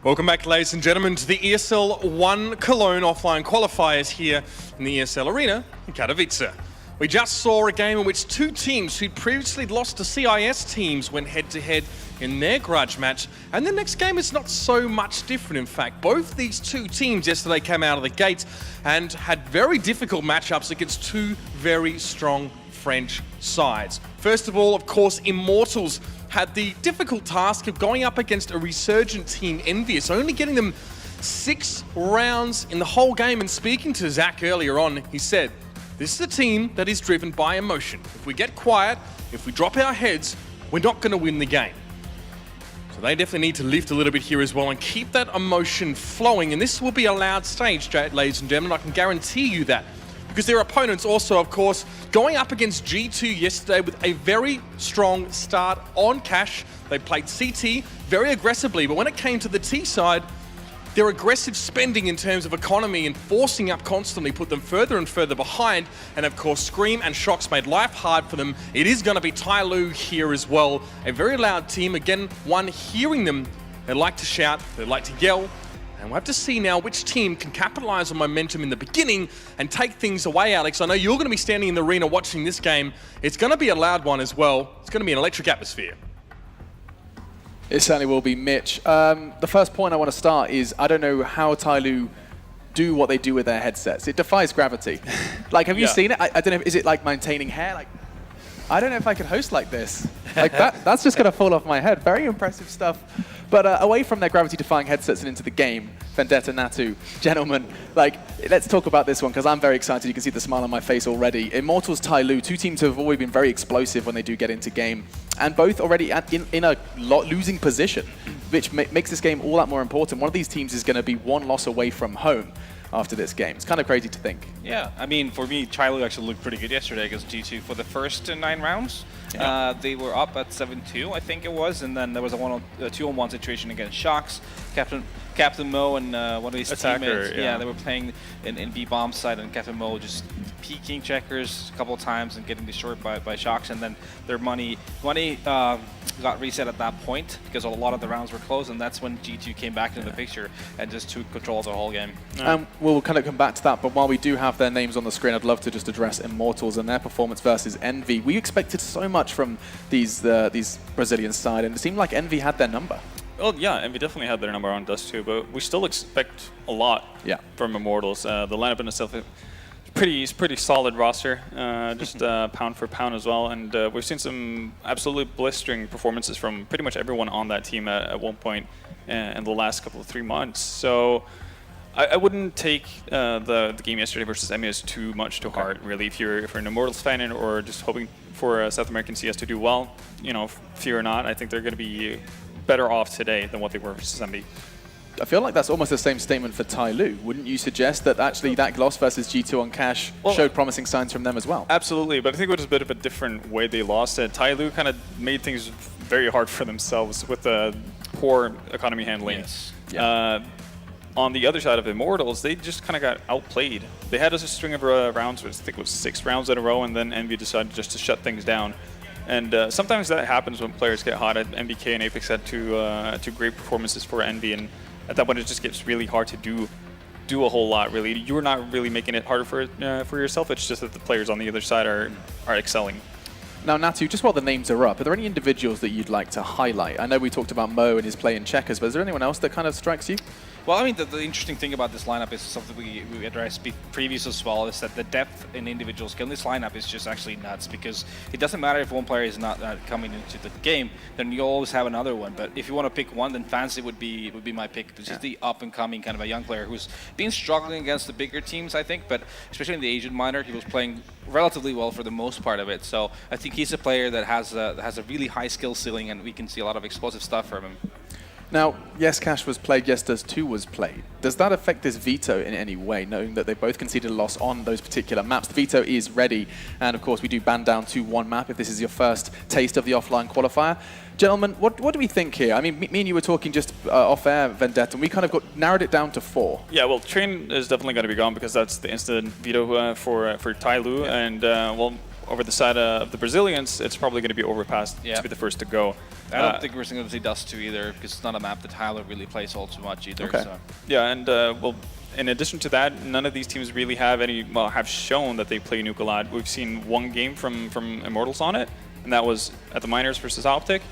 Welcome back, ladies and gentlemen, to the ESL One Cologne offline qualifiers here in the ESL Arena in Katowice. We just saw a game in which two teams who'd previously lost to CIS teams went head-to-head in their grudge match, and the next game is not so much different. In fact, both these two teams yesterday came out of the gates and had very difficult matchups against two very strong French sides. First of all, of course, Immortals had the difficult task of going up against a resurgent team, Envious, only getting them 6 rounds in the whole game. And speaking to Zach earlier on, he said, this is a team that is driven by emotion. If we get quiet, if we drop our heads, we're not going to win the game. So they definitely need to lift a little bit here as well and keep that emotion flowing. And this will be a loud stage, ladies and gentlemen, I can guarantee you that. Because their opponents also, of course, going up against G2 yesterday with a very strong start on Cash. They played CT very aggressively, but when it came to the T side, their aggressive spending in terms of economy and forcing up constantly put them further and further behind. And of course, Scream and Shox made life hard for them. It is going to be TyLoo here as well. A very loud team. Again, one hearing them, they like to shout, they like to yell. And we'll have to see now which team can capitalize on momentum in the beginning and take things away, Alex. I know you're going to be standing in the arena watching this game. It's going to be a loud one as well. It's going to be an electric atmosphere. It certainly will be, Mitch. The first point I want to start is I don't know how TyLoo do what they do with their headsets. It defies gravity. Like, have you seen it? I don't know. Is it like maintaining hair? Like, I don't know if I could host like this. Like that's just going to fall off my head. Very impressive stuff. But away from their gravity-defying headsets and into the game, Vendetta, Natu, gentlemen, like, let's talk about this one, because I'm very excited. You can see the smile on my face already. Immortals, TyLoo, two teams who have always been very explosive when they do get into game, and both already in a losing position, which makes this game all that more important. One of these teams is going to be one loss away from home after this game. It's kind of crazy to think. Yeah, I mean, for me, TyLoo actually looked pretty good yesterday against G2 for the first 9 rounds. Yeah. They were up at 7-2, I think it was, and then there was a 2-on-1 situation against Shox. Captain Mo and one of his teammates, they were playing in B-bomb side, and Captain Mo just peeking checkers a couple of times and getting destroyed by Shox, and then their money got reset at that point because a lot of the rounds were closed, and that's when G2 came back into the picture and just took control of the whole game. We'll kind of come back to that, but while we do have their names on the screen, I'd love to just address Immortals and their performance versus Envy. We expected so much from these Brazilian side, and it seemed like Envy had their number. Well, yeah, Envy definitely had their number on Dust too, but we still expect a lot from Immortals. The lineup in itself is pretty solid roster, just pound for pound as well, and we've seen some absolutely blistering performances from pretty much everyone on that team at one point in the last couple of 3 months. So I wouldn't take the game yesterday versus MES too much to heart, really. If you're an Immortals fan or just hoping for South American CS to do well, you know, fear not. I think they're going to be better off today than what they were versus MB. I feel like that's almost the same statement for TyLoo. Wouldn't you suggest that actually that loss versus G2 on Cash showed promising signs from them as well? Absolutely, but I think it was a bit of a different way they lost it. TyLoo kind of made things very hard for themselves with the poor economy handling. Yes. On the other side of Immortals, they just kind of got outplayed. They had a string of rounds, I think it was 6 rounds in a row, and then Envy decided just to shut things down. And sometimes that happens when players get hot. MBK and Apex had two great performances for Envy, and at that point it just gets really hard to do a whole lot, really. You're not really making it harder for yourself, it's just that the players on the other side are excelling. Now, Natu, just while the names are up, are there any individuals that you'd like to highlight? I know we talked about Mo and his play in checkers, but is there anyone else that kind of strikes you? Well, I mean, the interesting thing about this lineup is something we addressed previous as well, is that the depth in individual skill in this lineup is just actually nuts, because it doesn't matter if one player is not coming into the game, then you always have another one. But if you want to pick one, then Fancy would be my pick. It's just the up-and-coming kind of a young player who's been struggling against the bigger teams, I think, but especially in the Asian minor, he was playing relatively well for the most part of it. So I think he's a player that has a really high skill ceiling, and we can see a lot of explosive stuff from him. Now, yes, Cash was played, yes, Does 2 was played. Does that affect this veto in any way, knowing that they both conceded a loss on those particular maps? The veto is ready, and of course we do ban down to 1 map if this is your first taste of the offline qualifier. Gentlemen, what do we think here? I mean, me and you were talking just off-air, Vendetta, and we kind of narrowed it down to 4. Yeah, well, Train is definitely going to be gone because that's the instant veto for TyLoo, and well, over the side of the Brazilians, it's probably going to be Overpass to be the first to go. I don't think we're going to see Dust 2 either, because it's not a map that TyLoo really plays all too much either. Okay. So. Yeah, and well, in addition to that, none of these teams really have have shown that they play Nuke a lot. We've seen one game from Immortals on it, and that was at the Miners versus Optic.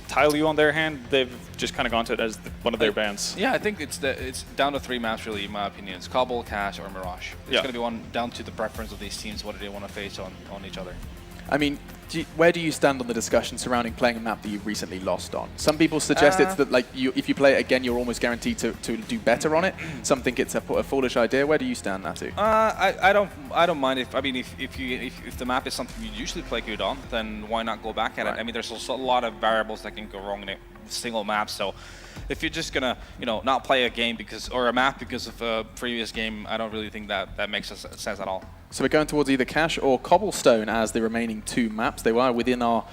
TyLoo, on their hand, they've just kind of gone to it as one of their bans. Yeah, I think it's down to 3 maps really, in my opinion. It's Cobble, Cash, or Mirage. It's going to be one down to the preference of these teams. What do they want to face on each other? I mean, where do you stand on the discussion surrounding playing a map that you've recently lost on? Some people suggest it's that like if you play it again, you're almost guaranteed to do better on it. Some think it's a foolish idea. Where do you stand, Natu? I don't mind if if the map is something you usually play good on, then why not go back at it? I mean, there's also a lot of variables that can go wrong in a single map. So if you're just gonna not play a game or a map because of a previous game, I don't really think that makes sense at all. So we're going towards either Cash or Cobblestone as the remaining 2 maps. They were within our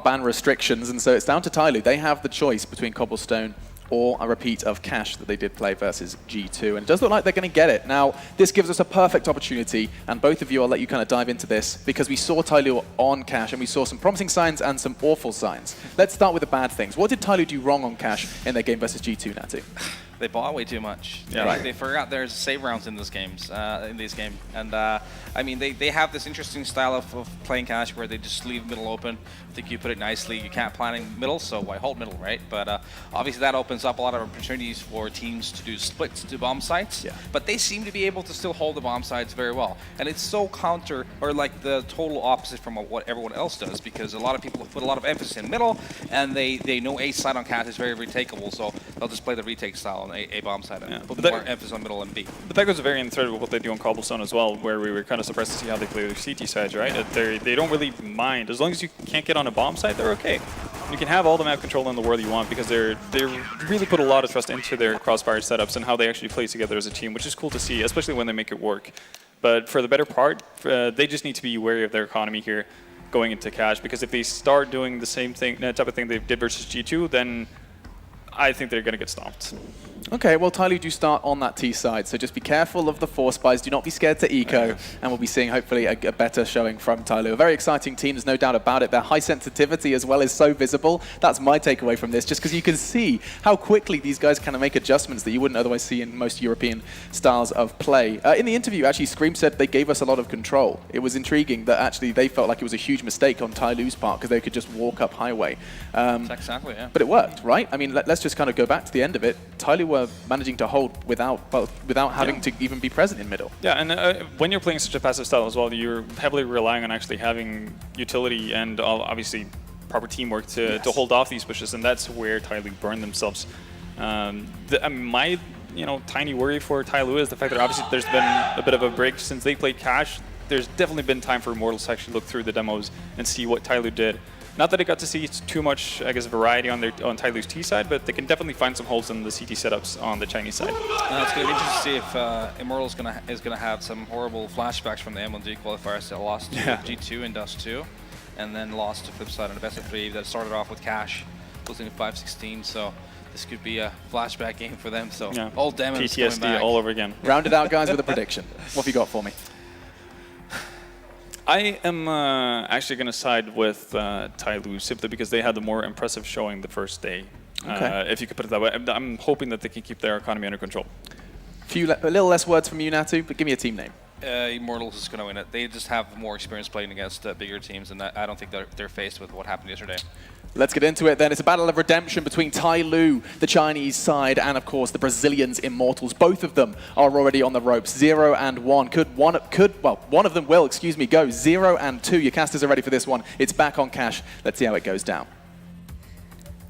ban restrictions, and so it's down to TyLoo. They have the choice between Cobblestone or a repeat of Cash that they did play versus G2, and it does look like they're going to get it. Now, this gives us a perfect opportunity, and both of you, I'll let you kind of dive into this, because we saw TyLoo on Cash, and we saw some promising signs and some awful signs. Let's start with the bad things. What did TyLoo do wrong on Cash in their game versus G2, Natu? They bought way too much. Yeah. Right. They forgot there's save rounds in this game, and I mean they have this interesting style of playing Cash where they just leave middle open. I think you put it nicely. You can't plan in middle, so why hold middle, right? But obviously that opens up a lot of opportunities for teams to do splits to bomb sites. Yeah. But they seem to be able to still hold the bomb sites very well, and it's so counter or like the total opposite from what everyone else does, because a lot of people put a lot of emphasis in middle, and they know A side on Cash is very retakeable, so they'll just play the retake style on A bomb side and put more emphasis on middle and B. But that goes very in thread with what they do on Cobblestone as well, where we were kind of surprised to see how they play their CT sides, right? They don't really mind. As long as you can't get on a bomb site, they're okay. You can have all the map control in the world you want, because they really put a lot of trust into their Crossfire setups and how they actually play together as a team, which is cool to see, especially when they make it work. But for the better part, they just need to be wary of their economy here going into Cash, because if they start doing the same thing, that type of thing they did versus G2, then I think they're going to get stomped. Okay, well, TyLoo do start on that T side, so just be careful of the Force Spies. Do not be scared to eco, and we'll be seeing hopefully a better showing from TyLoo. A very exciting team, there's no doubt about it. Their high sensitivity as well is so visible. That's my takeaway from this, just because you can see how quickly these guys can make adjustments that you wouldn't otherwise see in most European styles of play. In the interview, actually, Scream said they gave us a lot of control. It was intriguing that actually they felt like it was a huge mistake on TyLoo's part, because they could just walk up highway. Exactly, yeah. But it worked, right? I mean, let's just kind of go back to the end of it. TyLoo were managing to hold without having to even be present in middle. Yeah, and when you're playing such a passive style as well, you're heavily relying on actually having utility and obviously proper teamwork to hold off these pushes, and that's where TyLoo burned themselves. My tiny worry for TyLoo is the fact that obviously there's been a bit of a break since they played Cash. There's definitely been time for Immortals to actually look through the demos and see what TyLoo did. Not that I got to see too much, I guess, variety on TyLoo's T side, but they can definitely find some holes in the CT setups on the Chinese side. It's going to be interesting to see if Immortals is going to have some horrible flashbacks from the MLG qualifiers that lost to G2 and Dust 2, and then lost to Flipside in the best of 3 that started off with Cash, losing to 5-16. So this could be a flashback game for them. So old demons PTSD coming back. all over again. Round it out, guys, with a prediction. What have you got for me? I am actually going to side with TyLoo simply because they had the more impressive showing the first day. Okay. If you could put it that way. I'm hoping that they can keep their economy under control. A little less words from you, Natu, but give me a team name. Immortals is going to win it. They just have more experience playing against bigger teams, and I don't think they're faced with what happened yesterday. Let's get into it then. It's a battle of redemption between TyLoo, the Chinese side, and of course the Brazilians, Immortals. Both of them are already on the ropes. 0 and 1. One of them will, go 0 and 2. Your casters are ready for this one. It's back on Cash. Let's see how it goes down.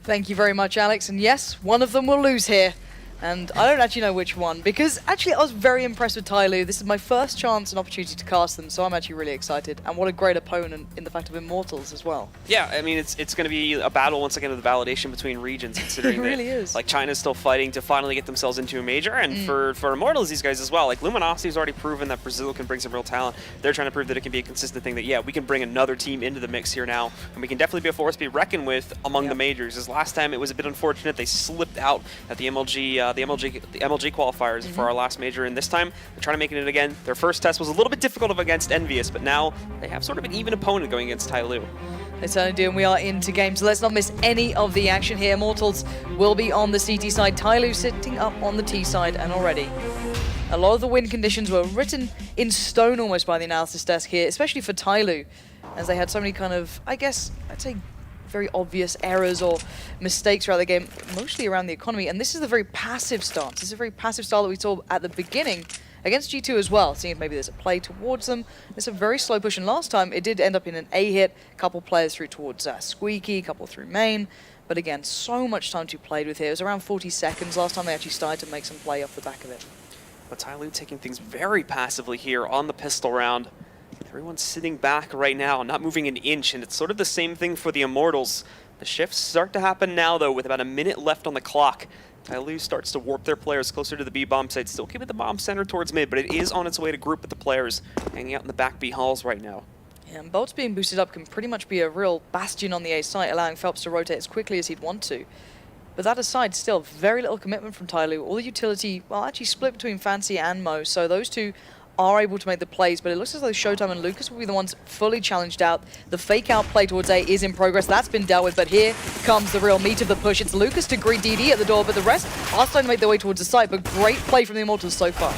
Thank you very much, Alex. And yes, one of them will lose here. And I don't actually know which one, because actually I was very impressed with TyLoo. This is my first chance and opportunity to cast them, so I'm actually really excited. And what a great opponent in the fact of Immortals as well. Yeah, I mean, it's going to be a battle once again of the validation between regions, considering it really is. Like, China's still fighting to finally get themselves into a major, and for Immortals, these guys as well. Like, Luminosity's already proven that Brazil can bring some real talent. They're trying to prove that it can be a consistent thing, that, yeah, we can bring another team into the mix here now, and we can definitely be a force to be reckoned with among the majors. As last time, it was a bit unfortunate. They slipped out at the MLG MLG qualifiers for our last major, and this time they're trying to make it again. Their first test was a little bit difficult against Envious, but now they have sort of an even opponent going against TyLoo. They certainly do, and we are into game, so let's not miss any of the action here. Immortals will be on the CT side, TyLoo sitting up on the T side, and already a lot of the win conditions were written in stone almost by the analysis desk here, especially for TyLoo, as they had so many kind of, I guess, I'd say very obvious errors or mistakes throughout the game, mostly around the economy, and this is the very passive stance. This is a very passive style that we saw at the beginning against G2 as well, seeing if maybe there's a play towards them. It's a very slow push, and last time it did end up in an A hit, a couple players through towards Squeaky, a couple through main, but again, so much time to play with here. It was around 40 seconds last time they actually started to make some play off the back of it. But TyLoo taking things very passively here on the pistol round. Everyone's sitting back right now, not moving an inch, and it's sort of the same thing for the Immortals. The shifts start to happen now, though, with about a minute left on the clock. TyLoo starts to warp their players closer to the B bomb site, still keeping the bomb center towards mid, but it is on its way to group with the players hanging out in the back B halls right now. Yeah, and Bolts being boosted up can pretty much be a real bastion on the A site, allowing Phelps to rotate as quickly as he'd want to. But that aside, still very little commitment from TyLoo. All the utility, well, actually split between Fancy and Mo, so those two are able to make the plays, but it looks as though Showtime and Lucas will be the ones fully challenged out. The fake out play towards A is in progress. That's been dealt with, but here comes the real meat of the push. It's Lucas to greet DD at the door, but the rest are starting to make their way towards the site, but great play from the Immortals so far.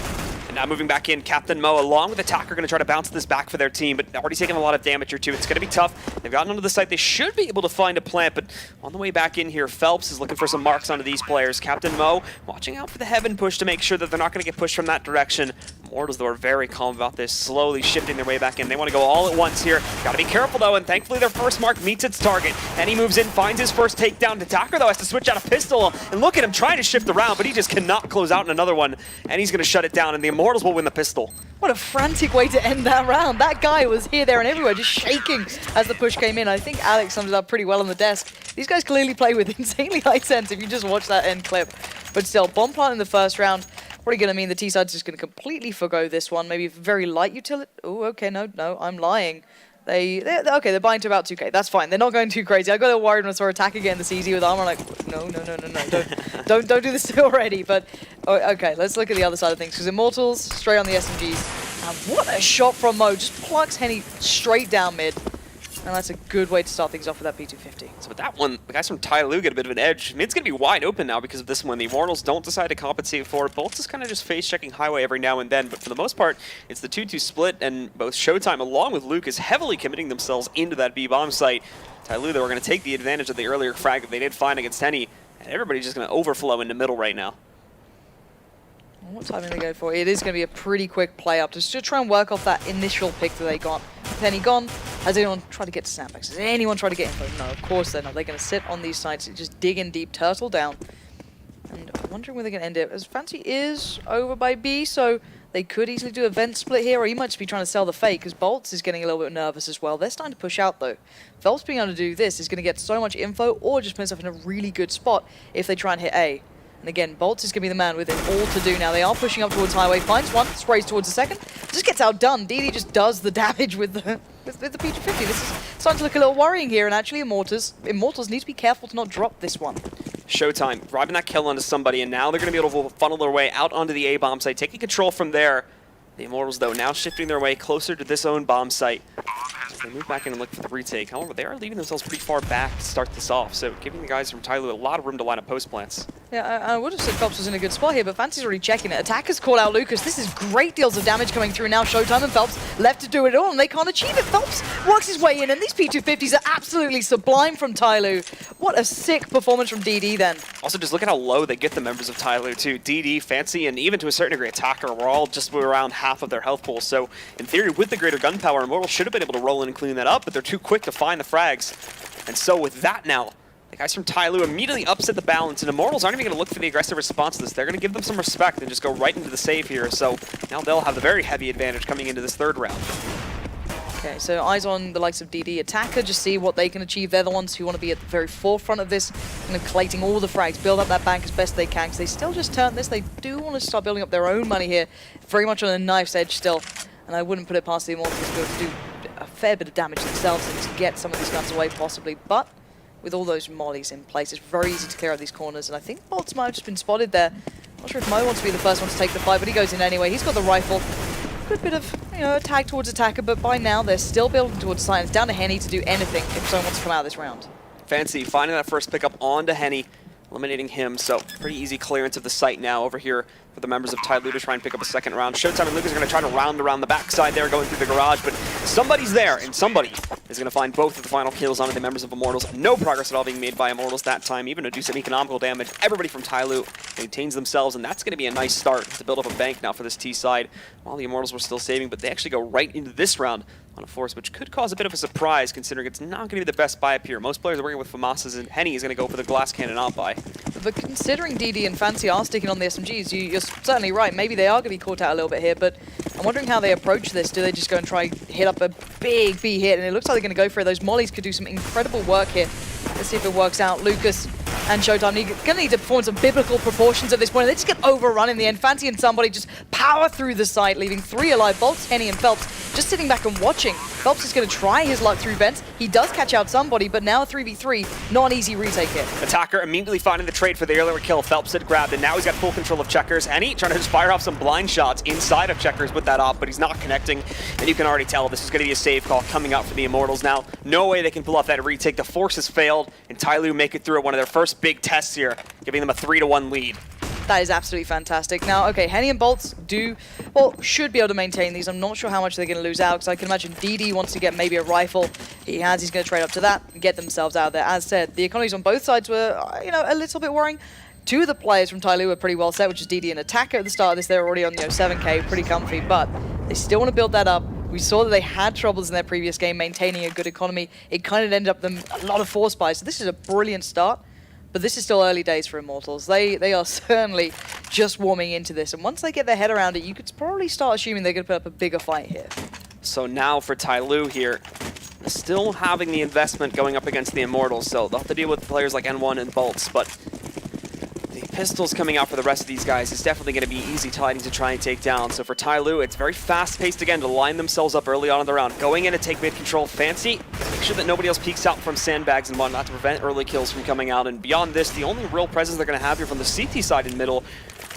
And now moving back in, Captain Mo along with Attacker going to try to bounce this back for their team, but already taking a lot of damage here too. It's going to be tough. They've gotten onto the site. They should be able to find a plant, but on the way back in here, Phelps is looking for some marks onto these players. Captain Mo watching out for the heaven push to make sure that they're not going to get pushed from that direction. Immortals, though, are very calm about this, slowly shifting their way back in. They want to go all at once here. Got to be careful, though, and thankfully their first mark meets its target. And he moves in, finds his first takedown. Attacker, though, has to switch out a pistol, and look at him trying to shift around, but he just cannot close out in another one, and he's going to shut it down, and the Immortals will win the pistol. What a frantic way to end that round. That guy was here, there, and everywhere, just shaking as the push came in. I think Alex sums it up pretty well on the desk. These guys clearly play with insanely high sense if you just watch that end clip. But still, bomb plant in the first round, probably going to mean the T-side's just going to completely forgo this one. Maybe very light utility. Oh, okay, no, I'm lying. They're buying to about 2k. That's fine. They're not going too crazy. I got a little worried when I saw Attacker get in the CZ with armor. Like, no. Don't do this already. But okay, let's look at the other side of things. Because Immortals straight on the SMGs. And what a shot from Mo! Just plucks Henny straight down mid. And that's a good way to start things off with that P250. So with that one, the guys from TyLoo get a bit of an edge. Mid's going to be wide open now because of this one. The Immortals don't decide to compensate for it. Bolts is kind of just face-checking highway every now and then, but for the most part, it's the 2-2 split, and both Showtime along with Luke is heavily committing themselves into that B-bomb site. TyLoo, they were going to take the advantage of the earlier frag that they did find against Henny, and everybody's just going to overflow into middle right now. What timing they go for? It is going to be a pretty quick play up just to try and work off that initial pick that they got. Penny gone. Has anyone tried to get to snapbacks? Has anyone tried to get info? No, of course they're not. They're going to sit on these sites, just dig in deep, turtle down. And I'm wondering where they're going to end it. As Fancy is over by B, so they could easily do a vent split here, or he might just be trying to sell the fake, because Bolts is getting a little bit nervous as well. They're starting to push out, though. Phelps being able to do this is going to get so much info, or just put himself in a really good spot if they try and hit A. And again, Bolts is going to be the man with it all to do now. They are pushing up towards Highway, finds one, sprays towards the second, just gets outdone. DD just does the damage with the P250. This is starting to look a little worrying here, and actually Immortals need to be careful to not drop this one. Showtime, driving that kill onto somebody, and now they're going to be able to funnel their way out onto the A bomb site, taking control from there. The Immortals, though, now shifting their way closer to this own bomb site. They move back in and look for the retake. However, they are leaving themselves pretty far back to start this off, so giving the guys from TyLoo a lot of room to line up post plants. Yeah, I would have said Phelps was in a good spot here, but Fancy's already checking it. Attackers call out Lucas. This is great deals of damage coming through now. Showtime and Phelps left to do it all, and they can't achieve it. Phelps works his way in, and these P250s are absolutely sublime from TyLoo. What a sick performance from DD then. Also, just look at how low they get the members of TyLoo too. DD, Fancy, and even to a certain degree Attacker were all just around half of their health pool. So, in theory, with the greater gun power, Immortals should have been able to roll in and clean that up, but they're too quick to find the frags. And so, with that now, the guys from TyLoo immediately upset the balance, and Immortals aren't even going to look for the aggressive response to this. They're going to give them some respect and just go right into the save here. So, now they'll have the very heavy advantage coming into this third round. Okay, so eyes on the likes of DD. Attacker, just see what they can achieve. They're the ones who want to be at the very forefront of this, kind of collating all the frags, build up that bank as best they can, because they still just turn this. They do want to start building up their own money here, very much on a knife's edge still, and I wouldn't put it past the Immortals to be able to do a fair bit of damage themselves and just get some of these guns away possibly, but with all those mollies in place, it's very easy to clear out these corners, and I think Bolts might have just been spotted there. Not sure if Mo wants to be the first one to take the fight, but he goes in anyway. He's got the rifle. Good bit of, tag towards attacker, but by now they're still building towards site. It's down to Henny to do anything if someone wants to come out of this round. Fancy finding that first pickup onto Henny, eliminating him. So pretty easy clearance of the site now over here for the members of TyLoo to try and pick up a second round. Showtime and Lucas are going to try to round around the backside there, going through the garage, but somebody's there, and somebody is going to find both of the final kills onto the members of Immortals. No progress at all being made by Immortals that time, even to do some economical damage. Everybody from TyLoo maintains themselves, and that's going to be a nice start to build up a bank now for this T side, while the Immortals were still saving, but they actually go right into this round on a force, which could cause a bit of a surprise, considering it's not going to be the best buy up here. Most players are working with FAMASas, and Henny is going to go for the glass cannon out buy. But considering DD and Fancy are sticking on the SMGs, you're certainly right. Maybe they are going to be caught out a little bit here, but I'm wondering how they approach this. Do they just go and try hit up a big B hit? And it looks like they're going to go for it. Those mollies could do some incredible work here. Let's see if it works out. Lucas and Showtime going to need to perform some biblical proportions at this point. They just get overrun in the end. Fancy and somebody just power through the site, leaving 3 alive. Bolts, Henny, and Phelps just sitting back and watching. Phelps is going to try his luck through vents. He does catch out somebody, but now a 3v3, not an easy retake here. Attacker immediately finding the trade for the earlier kill. Phelps had grabbed it. Now he's got full control of Checkers. Henny trying to just fire off some blind shots inside of Checkers with that op, but he's not connecting. And you can already tell this is going to be a save call coming out for the Immortals now. No way they can pull off that retake. The force has failed, and TyLoo make it through at one of their first big tests here, giving them a 3-1 lead. That is absolutely fantastic. Now, okay, Henny and Bolts should be able to maintain these. I'm not sure how much they're going to lose out, because I can imagine DD wants to get maybe a rifle. He's going to trade up to that and get themselves out of there. As said, the economies on both sides were, a little bit worrying. 2 of the players from TyLoo were pretty well set, which is DD and Attacker at the start of this. They're already on 7k, pretty comfy, but they still want to build that up. We saw that they had troubles in their previous game maintaining a good economy. It kind of ended up them a lot of force buys. So this is a brilliant start. But this is still early days for Immortals. They are certainly just warming into this. And once they get their head around it, you could probably start assuming they're going to put up a bigger fight here. So now for TyLoo here, still having the investment going up against the Immortals. So they'll have to deal with players like N1 and Bolts. But the pistols coming out for the rest of these guys is definitely going to be easy tidings to try and take down. So for TyLoo, it's very fast-paced again to line themselves up early on in the round. Going in to take mid-control. Fancy, make sure that nobody else peeks out from sandbags and whatnot to prevent early kills from coming out. And beyond this, the only real presence they're going to have here from the CT side in middle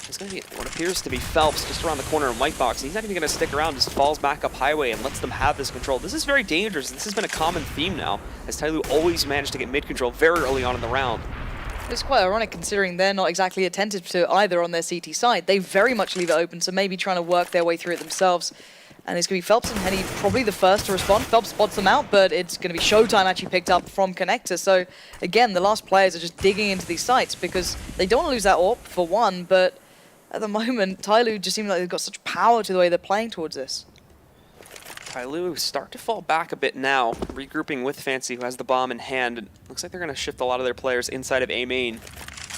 is going to be what appears to be Phelps just around the corner in white box. He's not even going to stick around, just falls back up highway and lets them have this control. This is very dangerous. This has been a common theme now, as TyLoo always managed to get mid-control very early on in the round. It's quite ironic considering they're not exactly attentive to either on their CT side. They very much leave it open, so maybe trying to work their way through it themselves. And it's going to be Phelps and Henny probably the first to respond. Phelps spots them out, but it's going to be Showtime actually picked up from Connector. So again, the last players are just digging into these sites because they don't want to lose that AWP for one, but at the moment, TyLoo just seems like they've got such power to the way they're playing towards this. TyLoo start to fall back a bit now, regrouping with Fancy, who has the bomb in hand. It looks like they're going to shift a lot of their players inside of A main,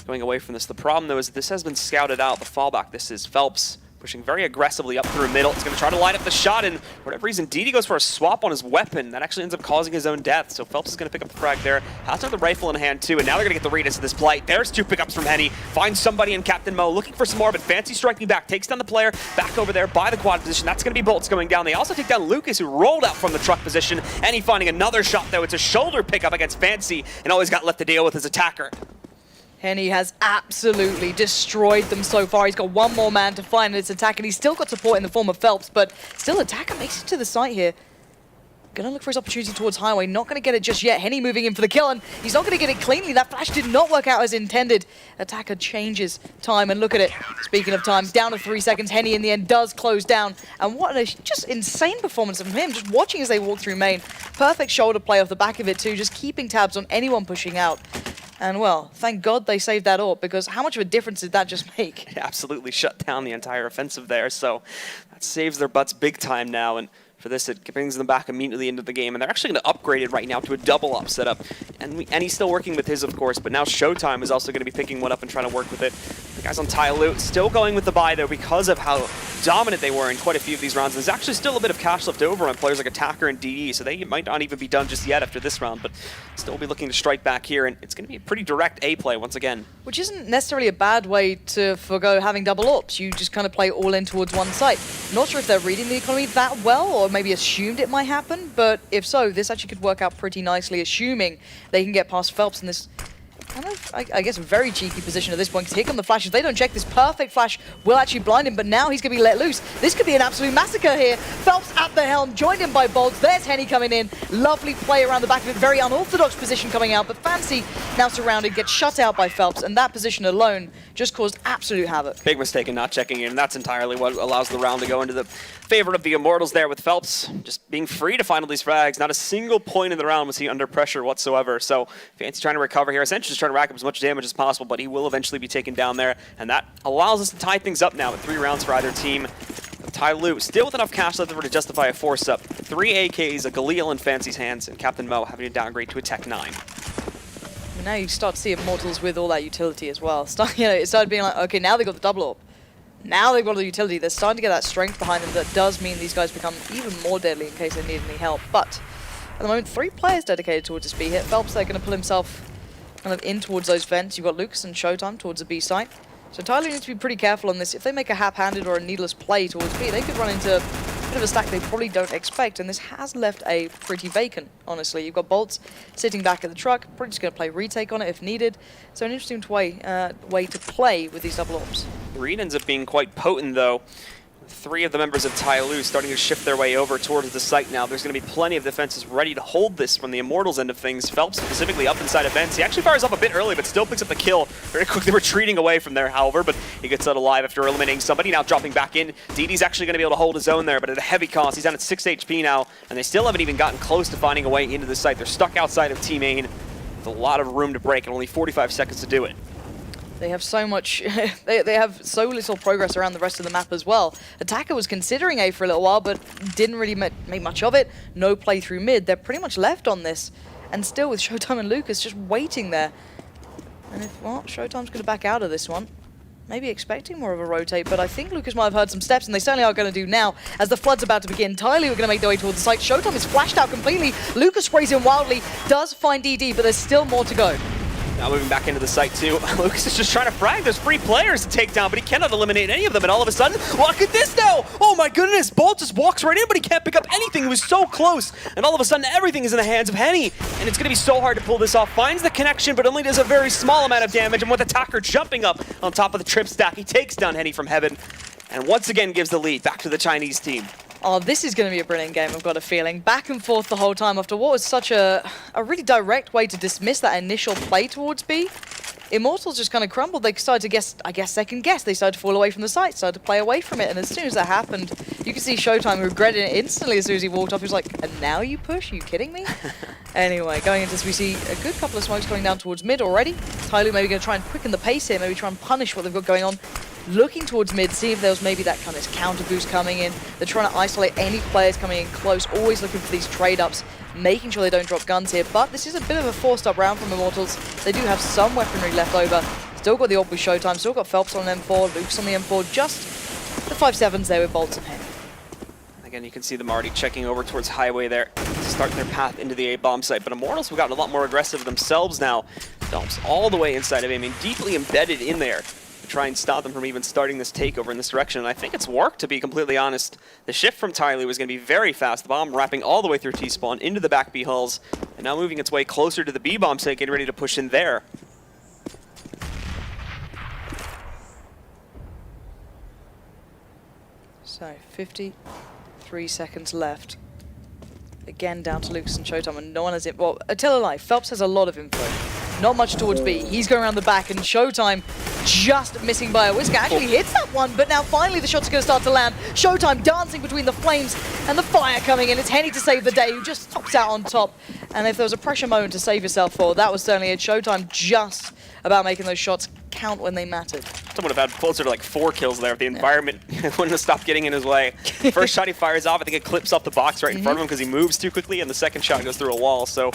going away from this. The problem, though, is this has been scouted out, the fallback. This is Phelps pushing very aggressively up through middle. He's going to try to line up the shot, and for whatever reason, DD goes for a swap on his weapon. That actually ends up causing his own death, so Phelps is going to pick up the frag there. Has another rifle in hand, too, and now they're going to get the read into this play. There's 2 pickups from Henny. Finds somebody in Captain Mo, looking for some more, but Fancy striking back. Takes down the player, back over there by the quad position. That's going to be Bolts going down. They also take down Lucas, who rolled out from the truck position, and he finding another shot, though. It's a shoulder pickup against Fancy, and all he's got left to deal with is Attacker. Henny has absolutely destroyed them so far. He's got one more man to find its attack, and he's still got support in the form of Phelps, but still Attacker makes it to the site here. Gonna look for his opportunity towards highway, not gonna get it just yet. Henny moving in for the kill, and he's not gonna get it cleanly. That flash did not work out as intended. Attacker changes time, and look at it. Speaking of time, down to 3 seconds. Henny in the end does close down, and what a just insane performance from him, just watching as they walk through main. Perfect shoulder play off the back of it too, just keeping tabs on anyone pushing out. And well, thank God they saved that AWP, because how much of a difference did that just make? It absolutely shut down the entire offensive there, so that saves their butts big time now. And for this, it brings them back immediately into the game, and they're actually going to upgrade it right now to a double up setup. And he's still working with his, of course, but now Showtime is also going to be picking one up and trying to work with it. The guys on TyLoo still going with the buy, though, because of how dominant they were in quite a few of these rounds. There's actually still a bit of cash left over on players like Attacker and DD, so they might not even be done just yet after this round, but still be looking to strike back here, and it's going to be a pretty direct A play once again. Which isn't necessarily a bad way to forgo having double AWPs. You just kind of play all in towards one site. Not sure if they're reading the economy that well, or maybe assumed it might happen, but if so, this actually could work out pretty nicely, assuming they can get past Phelps, and this kind of, I guess, a very cheeky position at this point, because here come the flashes. They don't check. This perfect flash will actually blind him, but now he's going to be let loose. This could be an absolute massacre here. Phelps at the helm, joined in by Bolts. There's Henny coming in. Lovely play around the back of it. Very unorthodox position coming out, but Fancy now surrounded, gets shut out by Phelps, and that position alone just caused absolute havoc. Big mistake in not checking in. That's entirely what allows the round to go into the favor of the Immortals there, with Phelps just being free to find all these frags. Not a single point in the round was he under pressure whatsoever. So Fancy trying to recover here. Essentially just trying to rack up as much damage as possible, but he will eventually be taken down there. And that allows us to tie things up now with 3 rounds for either team. TyLoo still with enough cash left over to justify a force up. 3 AKs, a Galil in Fancy's hands, and Captain Mo having to downgrade to a Tech 9. And now you start to see Immortals with all that utility as well. It started being like, okay, now they've got the double orb. Now they've got the utility. They're starting to get that strength behind them that does mean these guys become even more deadly in case they need any help. But at the moment, 3 players dedicated towards this B hit. Phelps, they're going to pull himself kind of in towards those vents. You've got Lucas and Showtime towards the B site. So TyLoo needs to be pretty careful on this. If they make a half-handed or a needless play towards B, they could run into a bit of a stack they probably don't expect, and this has left A pretty vacant, honestly. You've got Bolts sitting back at the truck, probably just going to play retake on it if needed. So an interesting way to play with these double orbs. The read ends up being quite potent, though. 3 of the members of TyLoo starting to shift their way over towards the site now. There's going to be plenty of defenses ready to hold this from the Immortals end of things. Phelps specifically up inside of vents. He actually fires off a bit early, but still picks up the kill. Very quickly retreating away from there, however, but he gets out alive after eliminating somebody. Now dropping back in. DD's actually going to be able to hold his own there, but at a heavy cost. He's down at 6 HP now, and they still haven't even gotten close to finding a way into the site. They're stuck outside of Team Main with a lot of room to break and only 45 seconds to do it. They have so much, they have so little progress around the rest of the map as well. Attacker was considering A for a little while, but didn't really make much of it. No play through mid. They're pretty much left on this. And still with Showtime and Lucas just waiting there. And if, well, Showtime's going to back out of this one. Maybe expecting more of a rotate, but I think Lucas might have heard some steps, and they certainly are going to do now as the flood's about to begin. TyLoo are going to make their way towards the site. Showtime is flashed out completely. Lucas sprays in wildly, does find DD, but there's still more to go. Now moving back into the site too. Lucas is just trying to frag. There's 3 players to take down, but he cannot eliminate any of them. And all of a sudden, look at this now! Oh my goodness! Bolt just walks right in, but he can't pick up anything. He was so close. And all of a sudden, everything is in the hands of Henny. And it's going to be so hard to pull this off. Finds the connection, but only does a very small amount of damage. And with Attacker jumping up on top of the trip stack, he takes down Henny from heaven. And once again gives the lead back to the Chinese team. Oh, this is going to be a brilliant game, I've got a feeling. Back and forth the whole time after what was such a really direct way to dismiss that initial play towards B. Immortals just kind of crumbled. They started to guess, I guess, second guess. They started to fall away from the site, started to play away from it. And as soon as that happened, you could see Showtime regretting it instantly as soon as he walked off. He was like, and now you push? Are you kidding me? Anyway, going into this, we see a good couple of smokes going down towards mid already. TyLoo maybe going to try and quicken the pace here, maybe try and punish what they've got going on. Looking towards mid, see if there was maybe that kind of counter boost coming in. They're trying to isolate any players coming in close, always looking for these trade-ups, making sure they don't drop guns here. But this is a bit of a forced-up round from Immortals. They do have some weaponry left over. Still got the AWP with Showtime, still got Phelps on M4, Luke's on the M4, just the 5-7s there with Bolts and Henny. Again, you can see them already checking over towards Highway there to start their path into the A-bomb site. But Immortals have gotten a lot more aggressive themselves now. Phelps all the way inside of A, I mean, deeply embedded in there. Try and stop them from even starting this takeover in this direction. And I think it's worked, to be completely honest. The shift from TyLoo is going to be very fast. The bomb wrapping all the way through T-spawn into the back B hulls, and now moving its way closer to the B-bomb site, getting ready to push in there. So, 53 seconds left. Again, down to Lucas and Showtime, and no one has it. Well, Attila Life, Phelps has a lot of info. Not much towards B. He's going around the back, and Showtime just missing by a whisker. Actually hits that one, but now finally the shots are going to start to land. Showtime dancing between the flames and the fire coming in. It's Henny to save the day, who just tops out on top. And if there was a pressure moment to save yourself for, that was certainly it. Showtime just about making those shots count when they mattered. Someone would have had closer to like 4 kills there if the environment wouldn't have stopped getting in his way. First shot he fires off, I think it clips off the box right in front of him because he moves too quickly, and the second shot goes through a wall. So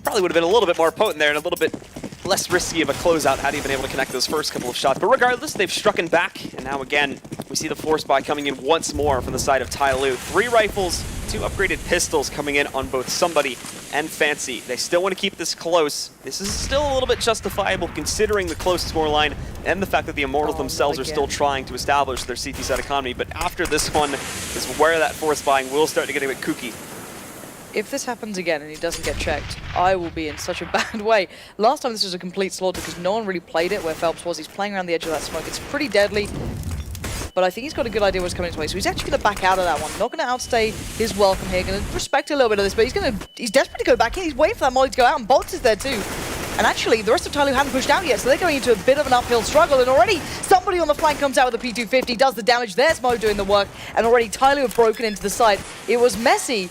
probably would have been a little bit more potent there and a little bit less risky of a closeout had he been able to connect those first couple of shots. But regardless, they've strucken back, and now again, we see the force buy coming in once more from the side of TyLoo. 3 rifles, 2 upgraded pistols coming in on both Somebody and Fancy. They still want to keep this close. This is still a little bit justifiable considering the close scoreline and the fact that the Immortals themselves are still trying to establish their CT side economy. But after this one is where that force buying will start to get a bit kooky. if this happens again and he doesn't get checked, I will be in such a bad way. Last time this was a complete slaughter because no one really played it where Phelps was. He's playing around the edge of that smoke. It's pretty deadly, but I think he's got a good idea what's coming his way. So he's actually going to back out of that one. Not going to outstay his welcome here. Going to respect a little bit of this, but he's desperate to go back in. He's waiting for that molly to go out, and Bolts is there too. And actually, the rest of TyLoo haven't pushed out yet, so they're going into a bit of an uphill struggle. And already, somebody on the flank comes out with a P250, does the damage. There's Mo doing the work, and already TyLoo have broken into the site. It was messy,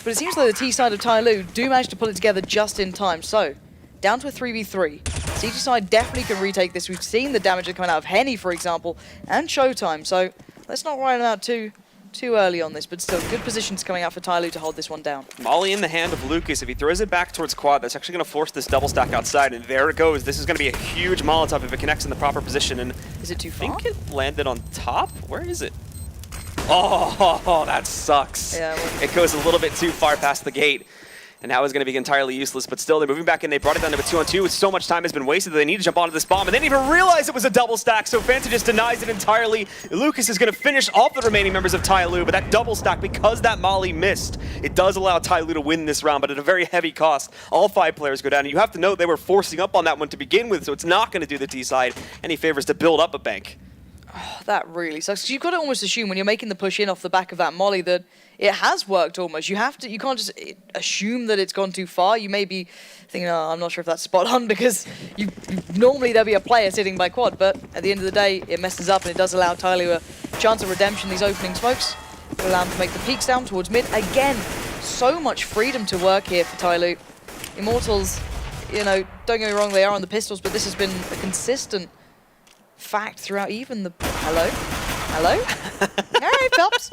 but it seems like the T side of TyLoo do manage to pull it together just in time. So, down to a 3v3. CG side definitely can retake this. We've seen the damage coming out of Henny, for example, and Showtime. So, let's not ride him out too early on this, but still good positions coming out for TyLoo to hold this one down. Molly in the hand of Lucas. If he throws it back towards quad, that's actually going to force this double stack outside, and there it goes. This is going to be a huge Molotov if it connects in the proper position. And is it too far? I think it landed on top. Where is it? Oh, that sucks. Yeah, it goes a little bit too far past the gate. And now it's going to be entirely useless, but still, they're moving back in. They brought it down to a 2-on-2. So much time has been wasted that they need to jump onto this bomb, and they didn't even realize it was a double stack, so Fanta just denies it entirely. Lucas is going to finish off the remaining members of TyLoo, but that double stack, because that molly missed, it does allow TyLoo to win this round, but at a very heavy cost. All 5 players go down, and you have to note they were forcing up on that one to begin with, so it's not going to do the T side any favors to build up a bank. Oh, that really sucks. You've got to almost assume when you're making the push in off the back of that molly that it has worked almost. You can't just assume that it's gone too far. You may be thinking, oh, I'm not sure if that's spot on because normally there'll be a player sitting by quad, but at the end of the day, it messes up and it does allow TyLoo a chance of redemption. These opening smokes will allow him to make the peaks down towards mid. Again, so much freedom to work here for TyLoo. Immortals, don't get me wrong, they are on the pistols, but this has been a consistent fact throughout even the... Hello? All right, Phelps.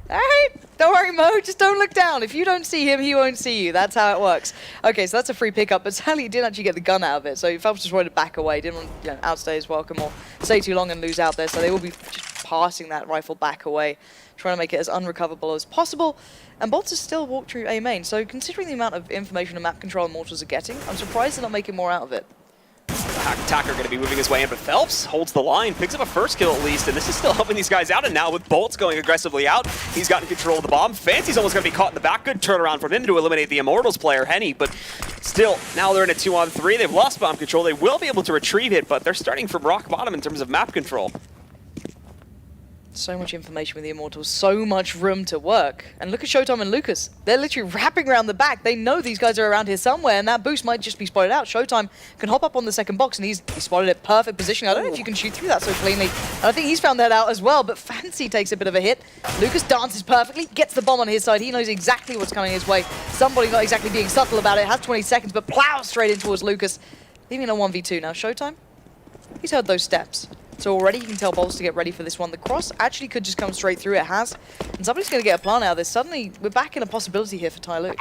All right, don't worry, Mo, just don't look down. If you don't see him, he won't see you. That's how it works. Okay, so that's a free pickup, but sadly he didn't actually get the gun out of it, so Phelps just wanted to back away, didn't want to outstay his welcome or stay too long and lose out there, so they will be just passing that rifle back away, trying to make it as unrecoverable as possible. And Bolts is still walked through A main, so considering the amount of information and map control Immortals are getting, I'm surprised they're not making more out of it. Attacker going to be moving his way in, but Phelps holds the line, picks up a first kill at least, and this is still helping these guys out. And now with Bolts going aggressively out, he's gotten control of the bomb. Fancy's almost going to be caught in the back. Good turnaround from him to eliminate the Immortals player, Henny, but still, now they're in a 2-on-3. They've lost bomb control. They will be able to retrieve it, but they're starting from rock bottom in terms of map control. So much information with the Immortals, so much room to work. And look at Showtime and Lucas. They're literally wrapping around the back. They know these guys are around here somewhere, and that boost might just be spotted out. Showtime can hop up on the second box, and he spotted it perfect position. I don't know if you can shoot through that so cleanly. And I think he's found that out as well, but Fancy takes a bit of a hit. Lucas dances perfectly, gets the bomb on his side. He knows exactly what's coming his way. Somebody not exactly being subtle about it, has 20 seconds, but plows straight in towards Lucas, leaving a 1v2 now. Showtime, he's heard those steps. So already you can tell Bolts to get ready for this one. The cross actually could just come straight through. It has. And somebody's going to get a plant out of this. Suddenly, we're back in a possibility here for TyLoo.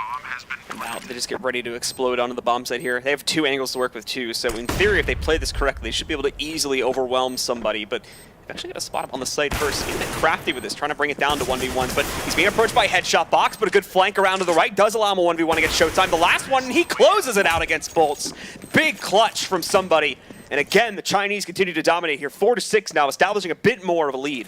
Now they just get ready to explode onto the bomb site here. They have 2 angles to work with too. So in theory, if they play this correctly, they should be able to easily overwhelm somebody. But they've actually got to spot him on the site first. He's a bit crafty with this, trying to bring it down to 1v1s. But he's being approached by a headshot box, but a good flank around to the right does allow him a 1v1 against Showtime. The last one, he closes it out against Bolts. Big clutch from somebody. And again, the Chinese continue to dominate here. 4-6 now, establishing a bit more of a lead.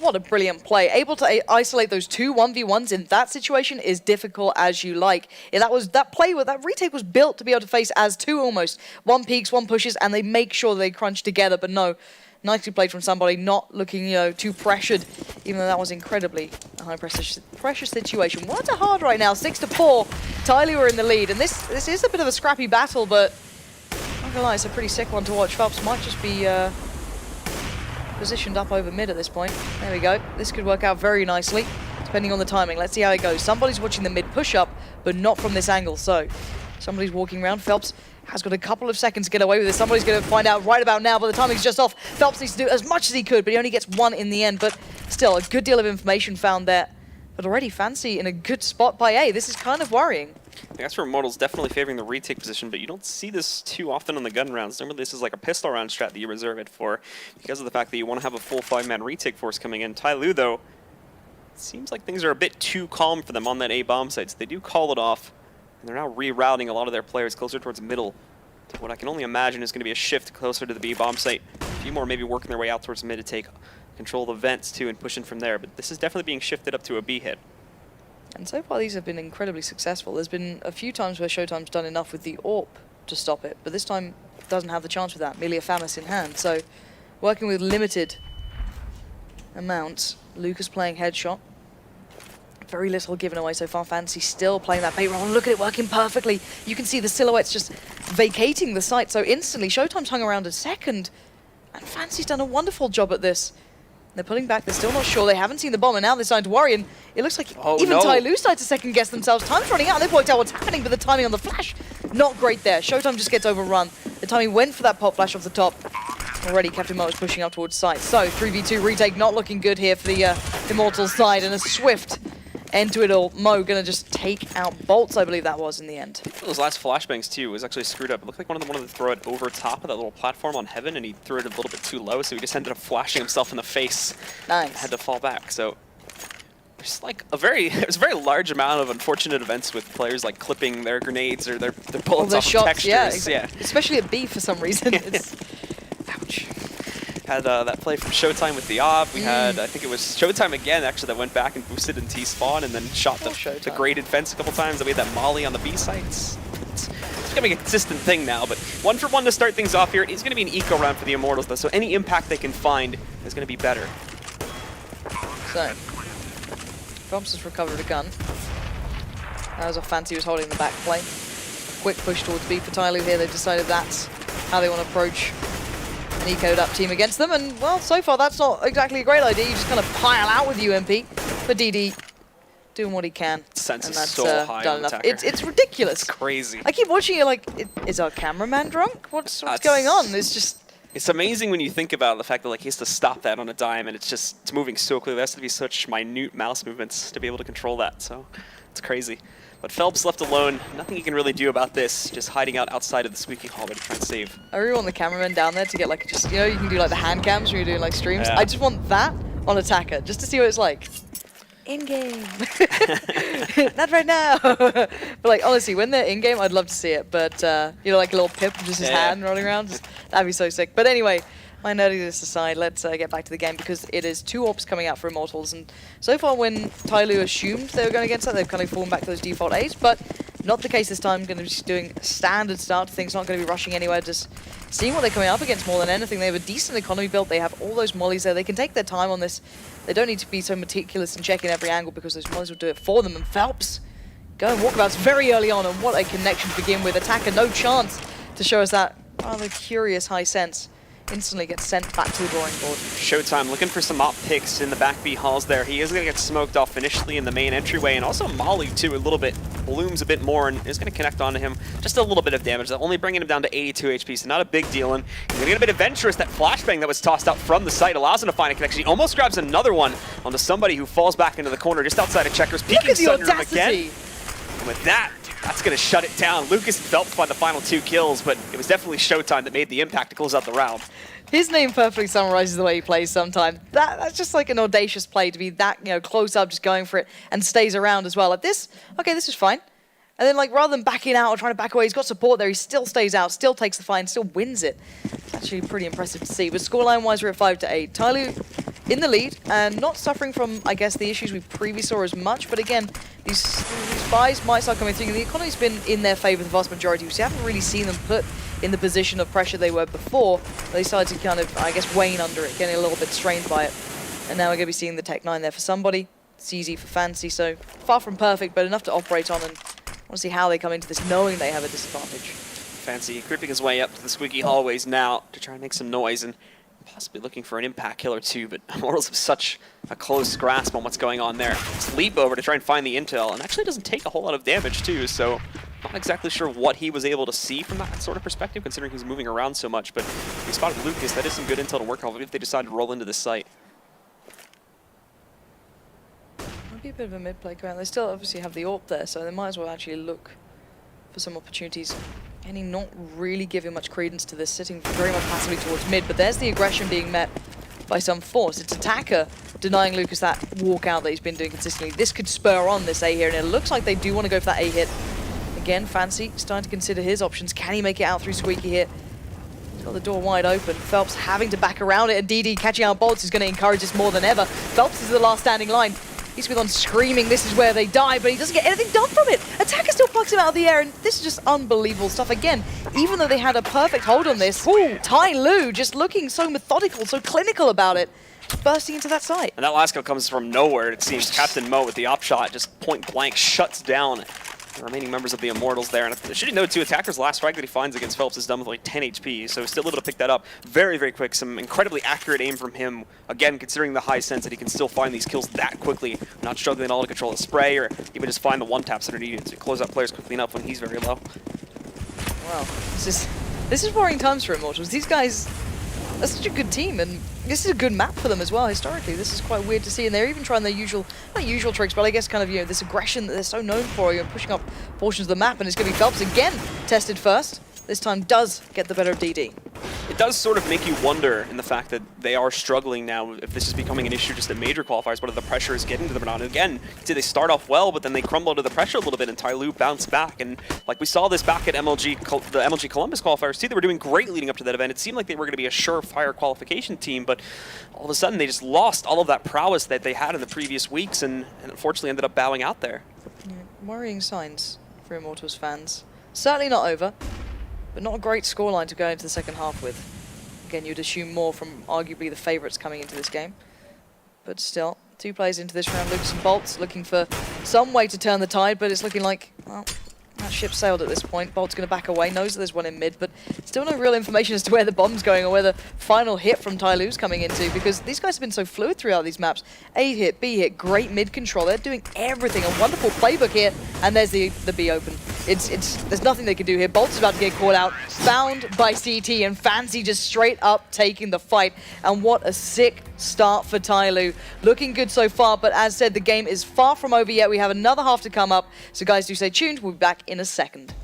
What a brilliant play. Able to isolate those 2 1v1s in that situation is difficult as you like. And that retake was built to be able to face as 2 almost. 1 peeks, 1 pushes, and they make sure they crunch together. But no, nicely played from somebody, not looking too pressured, even though that was incredibly a high pressure situation. Words are hard right now. 6-4. TyLoo are in the lead, and this is a bit of a scrappy battle, but not gonna lie, it's a pretty sick one to watch. Phelps might just be positioned up over mid at this point. There we go. This could work out very nicely, depending on the timing. Let's see how it goes. Somebody's watching the mid push up, but not from this angle. So somebody's walking around. Phelps has got a couple of seconds to get away with this. Somebody's going to find out right about now, but the timing's just off. Phelps needs to do as much as he could, but he only gets 1 in the end. But still, a good deal of information found there. But already Fancy in a good spot by A. This is kind of worrying. That's for Immortals, definitely favoring the retake position, but you don't see this too often on the gun rounds. Normally this is like a pistol round strat that you reserve it for because of the fact that you want to have a full 5-man retake force coming in. TyLoo, though, it seems like things are a bit too calm for them on that A bomb site, so they do call it off, and they're now rerouting a lot of their players closer towards the middle to what I can only imagine is going to be a shift closer to the B bomb site. A few more maybe working their way out towards mid to take control of the vents too and push in from there, but this is definitely being shifted up to a B hit. And so far, these have been incredibly successful. There's been a few times where Showtime's done enough with the AWP to stop it, but this time doesn't have the chance with that, merely a FAMAS in hand. So, working with limited amounts, Lucas playing headshot. Very little given away so far. Fancy still playing that bait roll. Look at it working perfectly. You can see the silhouettes just vacating the site so instantly. Showtime's hung around a second, and Fancy's done a wonderful job at this. They're pulling back. They're still not sure. They haven't seen the bomb, and now they're starting to worry. And it looks like even TyLoo started to second guess themselves. Time's running out. They've worked out what's happening, but the timing on the flash, not great there. Showtime just gets overrun. The timing went for that pop flash off the top. Already, Captain Mo is pushing up towards site. So 3v2 retake, not looking good here for the Immortals side, and a swift end to it all. Mo gonna just take out Bolts, I believe that was in the end. Those last flashbangs too was actually screwed up. It looked like one of them wanted to throw it over top of that little platform on Heaven, and he threw it a little bit too low, so he just ended up flashing himself in the face. Nice. Had to fall back. So there's like there's a very large amount of unfortunate events with players like clipping their grenades or their bullets off of textures. Yeah, exactly. Especially at B for some reason. It's, ouch. Had that play from Showtime with the AWP. We had, I think it was Showtime again, actually, that went back and boosted in T-spawn and then shot the graded fence a couple times. Then we had that molly on the B sites. It's becoming a consistent thing now, but 1-for-1 to start things off here. It is going to be an eco round for the Immortals, though, so any impact they can find is going to be better. So, Phelps has recovered a gun. That was a Fancy was holding the back play. Quick push towards B for TyLoo here. They've decided that's how they want to approach an ecoed up team against them, and well, so far that's not exactly a great idea. You just kind of pile out with UMP, but DD doing what he can. Sense and is that's so high done on enough. attacker. It's ridiculous. It's crazy. I keep watching it like, is our cameraman drunk? What's going on? It's just... It's amazing when you think about the fact that like he has to stop that on a dime, and it's moving so quickly. There has to be such minute mouse movements to be able to control that, so it's crazy. But Phelps left alone, nothing he can really do about this, just hiding out outside of the squeaky hallway to try and save. I really want the cameraman down there to get like, just, you know, you can do like the hand cams when you're doing like streams. Yeah. I just want that on attacker, just to see what it's like. In-game. Not right now. But like, honestly, when they're in-game, I'd love to see it. But, you know, like a little Pip, just his hand rolling around, that'd be so sick. But anyway, my nerdiness aside, let's get back to the game, because it is 2 AWPs coming out for Immortals, and so far when TyLoo assumed they were going against that, they've kind of fallen back to those default A's, but not the case this time. Going to be doing a standard start to things, not going to be rushing anywhere, just seeing what they're coming up against more than anything. They have a decent economy built, they have all those mollies there, they can take their time on this. They don't need to be so meticulous and checking every angle, because those mollies will do it for them, and Phelps going walkabouts very early on, and what a connection to begin with. Attacker, no chance to show us that rather curious high sense. Instantly gets sent back to the drawing board. Showtime looking for some op picks in the back B halls there. He is going to get smoked off initially in the main entryway, and also Molly too a little bit, blooms a bit more, and is going to connect onto him. Just a little bit of damage, only bringing him down to 82 HP, so not a big deal. And he's going to get a bit adventurous. That flashbang that was tossed out from the site allows him to find a connection. He almost grabs another one onto somebody who falls back into the corner just outside of Checkers, peeking Sunroom again. And with that, that's going to shut it down. Lucas and Phelps find the final 2 kills, but it was definitely Showtime that made the impact to close out the round. His name perfectly summarizes the way he plays sometimes. That's just like an audacious play to be that, you know, close up, just going for it, and stays around as well. Like this, okay, this is fine. And then, like, rather than backing out or trying to back away, he's got support there. He still stays out, still takes the fight, and still wins it. It's actually pretty impressive to see. But scoreline-wise, we're at 5-8. TyLoo in the lead, and not suffering from, I guess, the issues we previously saw as much. But again, these buys might start coming through. And the economy's been in their favor the vast majority, so you haven't really seen them put in the position of pressure they were before. They started to kind of, I guess, wane under it, getting a little bit strained by it. And now we're going to be seeing the Tech 9 there for somebody. It's easy for Fancy, so far from perfect, but enough to operate on, and I want to see how they come into this knowing they have a disadvantage. Fancy creeping his way up to the squeaky hallways now to try and make some noise, and possibly looking for an impact kill or 2, but Immortals have such a close grasp on what's going on there. Just leap over to try and find the intel, and actually doesn't take a whole lot of damage too, so not exactly sure what he was able to see from that sort of perspective, considering he's moving around so much, but he spotted Lucas. That is some good intel to work on if they decide to roll into this site. Might be a bit of a mid-play ground. They still obviously have the AWP there, so they might as well actually look for some opportunities. Kenny not really giving much credence to this, sitting very much passively towards mid, but there's the aggression being met by some force. It's Attacker denying Lucas that walkout that he's been doing consistently. This could spur on this A here, and it looks like they do want to go for that A hit. Again, Fancy starting to consider his options. Can he make it out through Squeaky here? He's got the door wide open. Phelps having to back around it, and DD catching out bolts is going to encourage this more than ever. Phelps is the last standing line. He's been on screaming, this is where they die, but he doesn't get anything done from it. Attacker still plucks him out of the air, and this is just unbelievable stuff. Again, even though they had a perfect hold on this, TyLoo just looking so methodical, so clinical about it, bursting into that site. And that last kill comes from nowhere, it seems. Captain Mo with the op shot just point blank shuts down the remaining members of the Immortals there. And should you know, too, Attacker's last frag that he finds against Phelps is done with like 10 HP, so still able to pick that up very, very quick. Some incredibly accurate aim from him. Again, considering the high sense that he can still find these kills that quickly, not struggling at all to control the spray or even just find the one-taps that are needed to close out players quickly enough when he's very low. Wow, this is worrying times for Immortals. These guys are such a good team, and this is a good map for them as well. Historically, this is quite weird to see, and they're even trying their usual, not usual tricks, but I guess kind of, you know, this aggression that they're so known for, you know, pushing up portions of the map, and it's going to be Phelps again tested first. This time does get the better of DD. It does sort of make you wonder in the fact that they are struggling now, if this is becoming an issue just at major qualifiers, whether the pressure is getting to them or not. And again, they start off well, but then they crumble under the pressure a little bit, and TyLoo bounced back. And like we saw this back at the MLG Columbus qualifiers too, they were doing great leading up to that event. It seemed like they were going to be a surefire qualification team, but all of a sudden they just lost all of that prowess that they had in the previous weeks, and unfortunately ended up bowing out there. Yeah, worrying signs for Immortals fans. Certainly not over, but not a great scoreline to go into the second half with. Again, you'd assume more from arguably the favourites coming into this game. But still, 2 players into this round. Lucas and Bolts looking for some way to turn the tide, but it's looking like, well, that ship sailed at this point. Bolt's going to back away, knows that there's one in mid, but still no real information as to where the bomb's going or where the final hit from TyLoo's coming into, because these guys have been so fluid throughout these maps. A hit, B hit, great mid control. They're doing everything. A wonderful playbook here, and there's the B open. There's nothing they can do here. Bolt's about to get caught out, found by CT, and Fancy just straight up taking the fight. And what a sick start for TyLoo. Looking good so far, but as said, the game is far from over yet. We have another half to come up, so guys, do stay tuned. We'll be back in a second.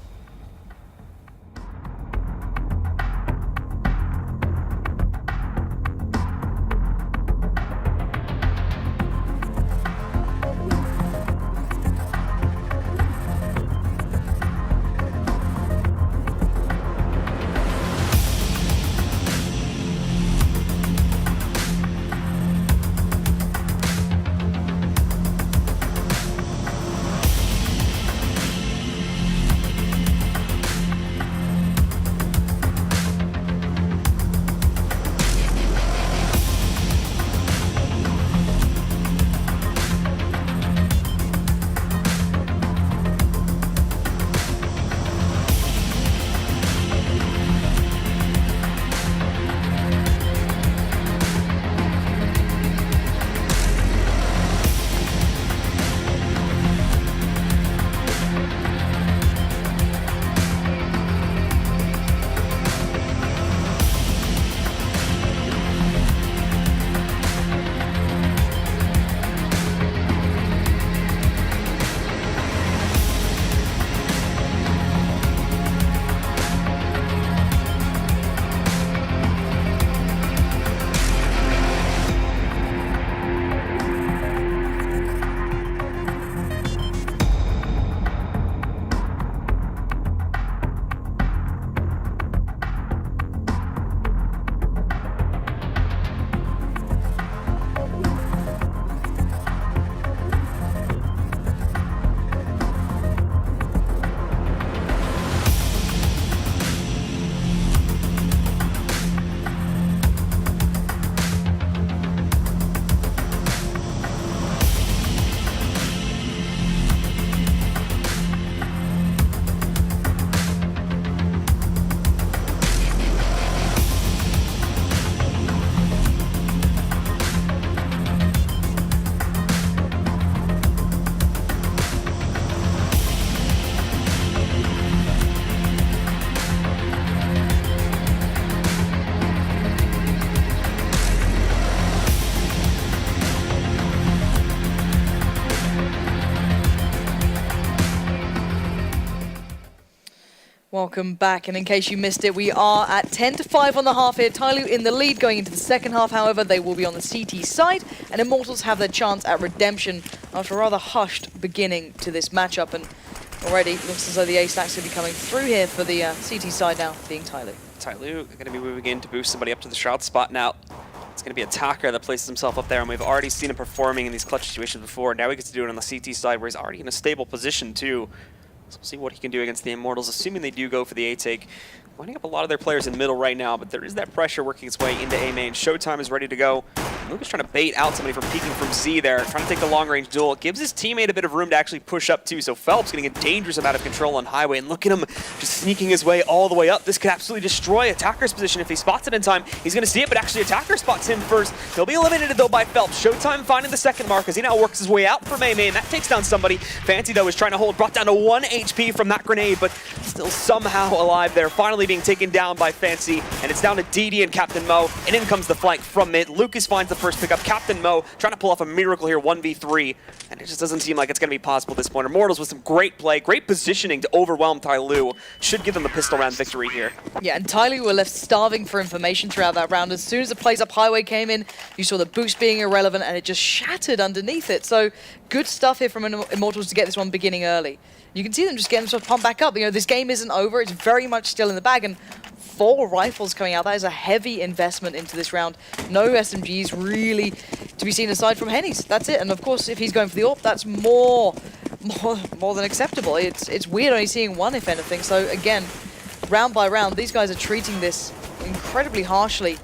Welcome back, and in case you missed it, we are at 10-5 on the half here. TyLoo in the lead going into the second half, however, they will be on the CT side, and Immortals have their chance at redemption after a rather hushed beginning to this matchup, and already looks as though the A-Stacks will be coming through here for the CT side now, being TyLoo. TyLoo going to be moving in to boost somebody up to the Shroud spot now. It's going to be Attacker that places himself up there, and we've already seen him performing in these clutch situations before. Now he gets to do it on the CT side, where he's already in a stable position, too. So we'll see what he can do against the Immortals, assuming they do go for the A take. Lining up a lot of their players in middle right now, but there is that pressure working its way into A main. Showtime is ready to go. Lucas trying to bait out somebody from peeking from Z there, trying to take the long-range duel. It gives his teammate a bit of room to actually push up too, so Phelps getting a dangerous amount of control on Highway, and look at him just sneaking his way all the way up. This could absolutely destroy Attacker's position if he spots it in time. He's going to see it, but actually Attacker spots him first. He'll be eliminated though by Phelps. Showtime finding the second mark as he now works his way out from A main. That takes down somebody. Fancy though is trying to hold, brought down to 1 HP from that grenade, but still somehow alive there. Finally being taken down by Fancy, and it's down to DD and Captain Mo, and in comes the flank from mid. Lucas finds the first pickup. Captain Mo trying to pull off a miracle here, 1v3, and it just doesn't seem like it's going to be possible at this point. Immortals with some great play, great positioning to overwhelm TyLoo. Should give them a pistol round victory here. Yeah, and TyLoo were left starving for information throughout that round. As soon as the plays up Highway came in, you saw the boost being irrelevant, and it just shattered underneath it. So good stuff here from Immortals to get this one beginning early. You can see them just getting themselves pumped back up. You know, this game isn't over. It's very much still in the bag, and 4 rifles coming out. That is a heavy investment into this round. No SMGs really to be seen aside from Henny's. That's it. And of course, if he's going for the AWP, that's more than acceptable. It's weird only seeing 1, if anything. So again, round by round, these guys are treating this incredibly harshly.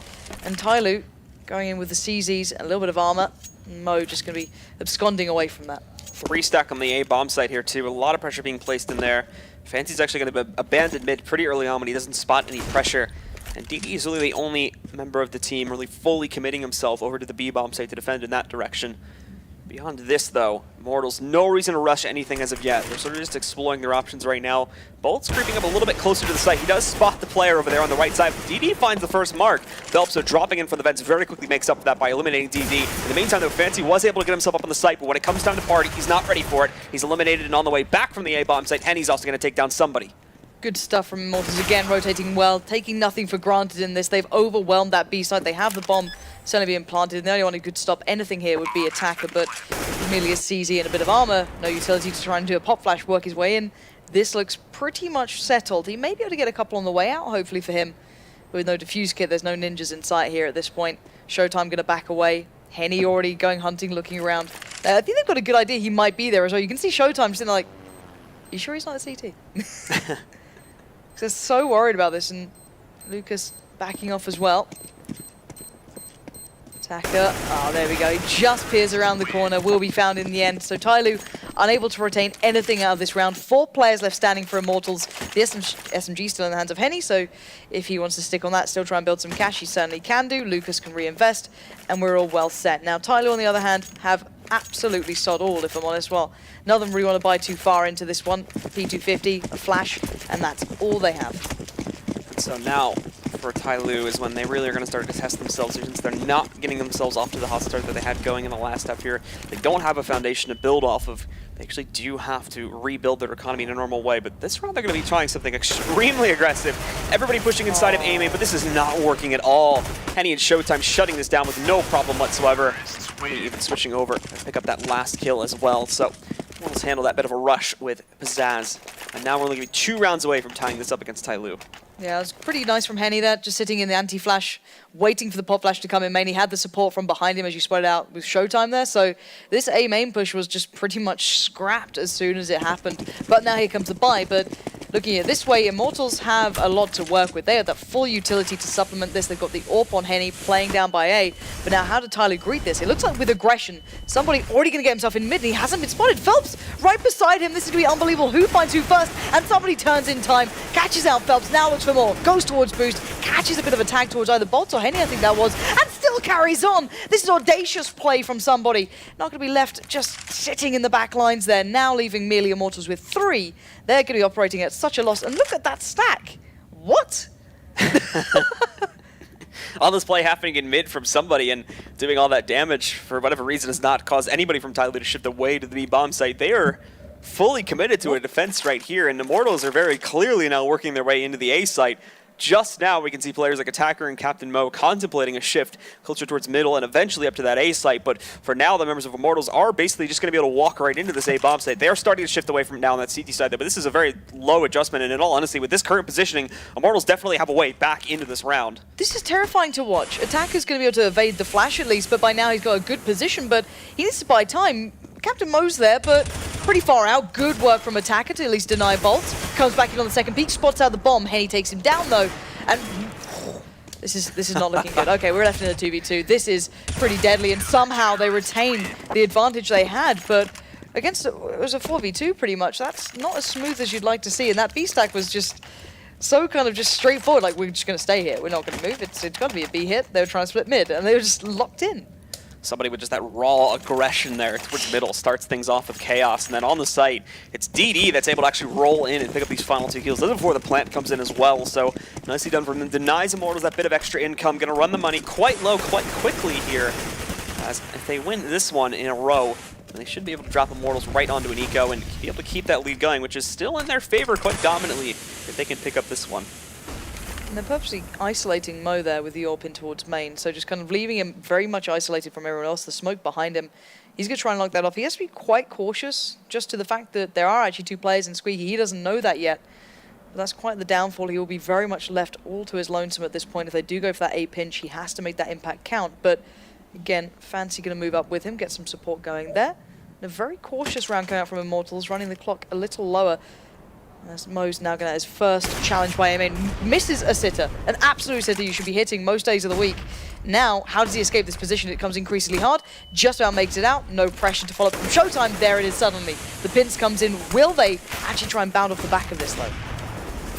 And TyLoo going in with the CZs and a little bit of armor. Mo just going to be absconding away from that. 3 stack on the A bomb site here too. A lot of pressure being placed in there. Fancy's actually going to be abandoned mid pretty early on when he doesn't spot any pressure. And DD is really the only member of the team really fully committing himself over to the B bomb site to defend in that direction. Beyond this, though, Immortals, no reason to rush anything as of yet. They're sort of just exploring their options right now. Bolt's creeping up a little bit closer to the site. He does spot the player over there on the right side. DD finds the first mark. Phelps, dropping in from the vents, very quickly makes up for that by eliminating DD. In the meantime, though, Fancy was able to get himself up on the site, but when it comes time to party, he's not ready for it. He's eliminated, and on the way back from the A-bomb site, Henny's also going to take down somebody. Good stuff from Immortals again, rotating well, taking nothing for granted in this. They've overwhelmed that B site. They have the bomb certainly being planted, and the only one who could stop anything here would be Attacker, but merely a CZ and a bit of armor, no utility to try and do a pop flash, work his way in. This looks pretty much settled. He may be able to get a couple on the way out, hopefully for him. But with no defuse kit, there's no ninjas in sight here at this point. Showtime going to back away. Henny already going hunting, looking around. I think they've got a good idea he might be there as well. You can see Showtime sitting there like, you sure he's not at CT? They're so worried about this, and Lucas backing off as well. Attacker, oh, there we go. He just peers around the corner, will be found in the end. So TyLoo unable to retain anything out of this round. 4 players left standing for Immortals. The SMG still in the hands of Henny, so if he wants to stick on that, still try and build some cash, he certainly can do. Lucas can reinvest, and we're all well set. Now, TyLoo, on the other hand, have absolutely sod all, if I'm honest. Well, none of them really want to buy too far into this one. P250, a flash, and that's all they have. So now, for TyLoo is when they really are going to start to test themselves, since they're not getting themselves off to the hot start that they had going in the last step here. They don't have a foundation to build off of. They actually do have to rebuild their economy in a normal way, but this round they're going to be trying something extremely aggressive. Everybody pushing inside of A main, but this is not working at all. Henny and Showtime shutting this down with no problem whatsoever. Even switching over to pick up that last kill as well. So let's handle that bit of a rush with pizzazz. And now we're only going to be 2 rounds away from tying this up against TyLoo. Yeah, it was pretty nice from Henny there, just sitting in the anti-flash, waiting for the pop flash to come in main. He had the support from behind him, as you spotted out, with Showtime there. So this A main push was just pretty much scrapped as soon as it happened. But now here comes the buy. But looking at it this way, Immortals have a lot to work with. They have that full utility to supplement this. They've got the AWP on Henny playing down by A. But now how did TyLoo greet this? It looks like with aggression, somebody already going to get himself in mid, and he hasn't been spotted. Phelps right beside him. This is going to be unbelievable. Who finds who first? And somebody turns in time, catches out Phelps, now looks for more, goes towards boost, catches a bit of a tag towards either Bolt or Henny, I think that was, and still carries on. This is audacious play from somebody. Not going to be left just sitting in the back lines there, now leaving merely Immortals with 3. They're going to be operating at such a loss. And look at that stack. What? All this play happening in mid from somebody and doing all that damage for whatever reason has not caused anybody from TyLoo to shift away to the B bomb site. They are fully committed to a defense right here, and Immortals are very clearly now working their way into the A site. just now we can see players like Attacker and Captain Mo contemplating a shift closer towards middle and eventually up to that A site. But for now, the members of Immortals are basically just going to be able to walk right into this A bomb site. They are starting to shift away from now on that CT side there, but this is a very low adjustment. And in all honesty, with this current positioning, Immortals definitely have a way back into this round. This is terrifying to watch. Attacker's going to be able to evade the flash at least, but by now he's got a good position, but he needs to buy time. Captain Mo's there, but pretty far out. Good work from Attacker to at least deny Bolt. Comes back in on the second peak, spots out the bomb. Henny takes him down though, and this is not looking good. Okay, we're left in a 2v2. This is pretty deadly, and somehow they retain the advantage they had, but against it was a 4v2 pretty much. That's not as smooth as you'd like to see, and that B stack was just so kind of just straightforward. Like, we're just going to stay here. We're not going to move. It's got to be a B hit. They were trying to split mid, and they were just locked in. Somebody with just that raw aggression there towards middle starts things off with chaos, and then on the site, it's DD that's able to actually roll in and pick up these final 2 kills. This is before the plant comes in as well, so nicely done from them. Denies Immortals that bit of extra income, gonna run the money quite low, quite quickly here. As if they win this one in a row, they should be able to drop Immortals right onto an eco and be able to keep that lead going, which is still in their favor quite dominantly if they can pick up this one. And they're purposely isolating Mo there with the AWP in towards main, so just kind of leaving him very much isolated from everyone else. The smoke behind him, he's going to try and lock that off. He has to be quite cautious, just to the fact that there are actually 2 players in Squeaky. He doesn't know that yet. But that's quite the downfall. He will be very much left all to his lonesome at this point. If they do go for that A pinch, he has to make that impact count. But again, Fancy going to move up with him, get some support going there. And a very cautious round coming out from Immortals, running the clock a little lower. As Mo's now going to have his first challenge by aiming. Misses a sitter, an absolute sitter you should be hitting most days of the week. Now, how does he escape this position? It comes increasingly hard. Just about makes it out. No pressure to follow up from Showtime. There it is suddenly. The pinch comes in. Will they actually try and bound off the back of this though?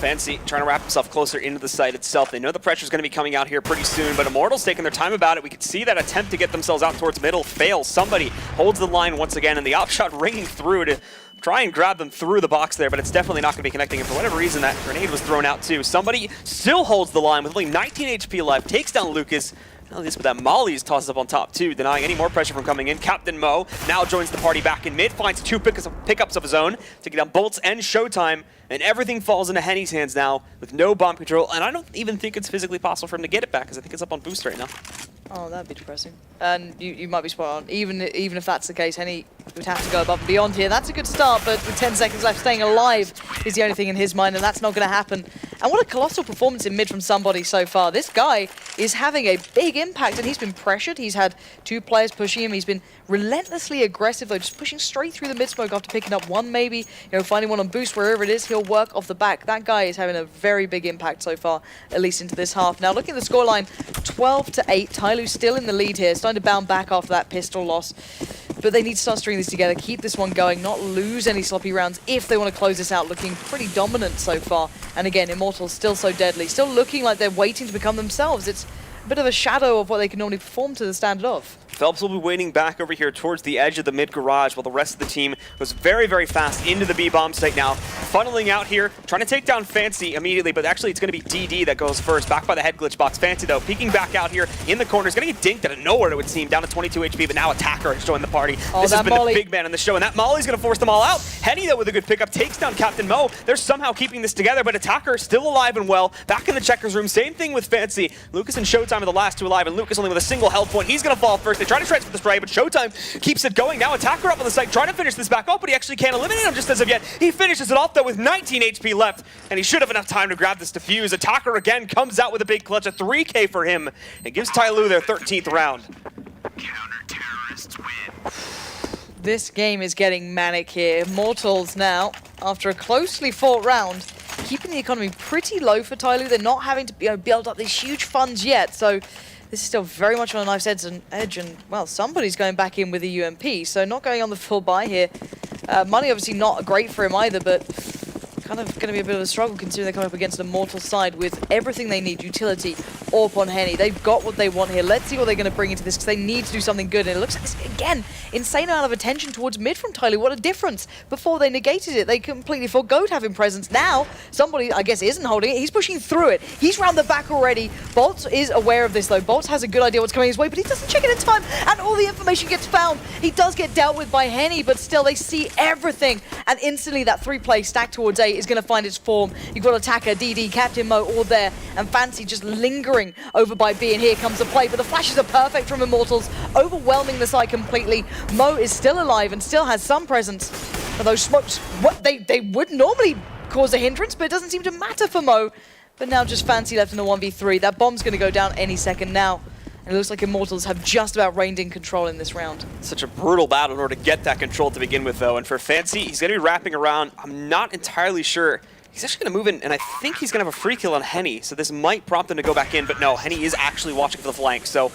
Fancy trying to wrap himself closer into the site itself. They know the pressure's going to be coming out here pretty soon, but Immortals taking their time about it. We could see that attempt to get themselves out towards middle fails. Somebody holds the line once again, and the op shot ringing through to try and grab them through the box there, but it's definitely not going to be connecting. And for whatever reason, that grenade was thrown out too. Somebody still holds the line with only 19 HP left, takes down Lucas. Not least with that Molly's tosses up on top too, denying any more pressure from coming in. Captain Mo now joins the party back in mid, finds 2 pickups of his own, taking down Bolts and Showtime, and everything falls into Henny's hands now with no bomb control, and I don't even think it's physically possible for him to get it back, because I think it's up on boost right now. Oh, that'd be depressing. And you might be spot on. Even if that's the case, Henny would have to go above and beyond here. That's a good start, but with 10 seconds left, staying alive is the only thing in his mind, and that's not going to happen. And what a colossal performance in mid from somebody so far. This guy is having a big impact, and he's been pressured. He's had 2 players pushing him. He's been relentlessly aggressive, though, just pushing straight through the mid smoke after picking up 1 maybe. You know, finding one on boost, wherever it is, he'll work off the back. That guy is having a very big impact so far, at least into this half. Now, looking at the scoreline, 12-8. TyLoo still in the lead here, starting to bound back after that pistol loss. But they need to start stringing this together, keep this one going, not lose any sloppy rounds if they want to close this out, looking pretty dominant so far. And again, Immortals still so deadly, still looking like they're waiting to become themselves. It's a bit of a shadow of what they can normally perform to the standard of. Phelps will be waiting back over here towards the edge of the mid garage while the rest of the team goes very, very fast into the B bomb site now. Funneling out here, trying to take down Fancy immediately, but actually it's going to be DD that goes first, back by the head glitch box. Fancy though, peeking back out here in the corner, is going to get dinked out of nowhere it would seem, down to 22 HP, but now Attacker has joined the party. This has been the big man in the show, and that Molly's going to force them all out. Henny though with a good pickup takes down Captain Mo. They're somehow keeping this together, but Attacker still alive and well, back in the checkers room. Same thing with Fancy. Lucas and Showtime are the last 2 alive, and Lucas only with a single health point. He's going to fall first. They try to transfer the spray, but Showtime keeps it going. Now Attacker up on the site, trying to finish this back off, but he actually can't eliminate him just as of yet. He finishes it off though with 19 HP left, and he should have enough time to grab this defuse. Attacker again comes out with a big clutch, a 3K for him. It gives TyLoo their 13th round. Counter-terrorists win. This game is getting manic here. Immortals now, after a closely fought round, keeping the economy pretty low for TyLoo. They're not having to build up these huge funds yet, so this is still very much on a knife's edge, and, well, somebody's going back in with a UMP, so not going on the full buy here. Money obviously not great for him either, but kind of going to be a bit of a struggle considering they're coming up against the Immortal side with everything they need, utility, AWP on Henny. They've got what they want here. Let's see what they're going to bring into this, because they need to do something good. And it looks like this, again, insane amount of attention towards mid from TyLoo. What a difference. Before they negated it, they completely forgo having presence. Now, somebody, I guess, isn't holding it. He's pushing through it. He's round the back already. Bolts is aware of this, though. Bolts has a good idea what's coming his way, but he doesn't check it in time, and all the information gets found. He does get dealt with by Henny, but still, they see everything. And instantly, that 3-play stack towards A play is going to find its form. You've got Attacker, DD, Captain Mo all there, and Fancy just lingering over by B, and here comes the play, but the flashes are perfect from Immortals, overwhelming the side completely. Mo is still alive and still has some presence, but those smokes, what they would normally cause a hindrance, but it doesn't seem to matter for Mo. But now just Fancy left in a 1v3. That bomb's going to go down any second now. And it looks like Immortals have just about reined in control in this round. Such a brutal battle in order to get that control to begin with, though. And for Fancy, he's going to be wrapping around. I'm not entirely sure. He's actually going to move in, and I think he's going to have a free kill on Henny. So this might prompt him to go back in. But no, Henny is actually watching for the flank. So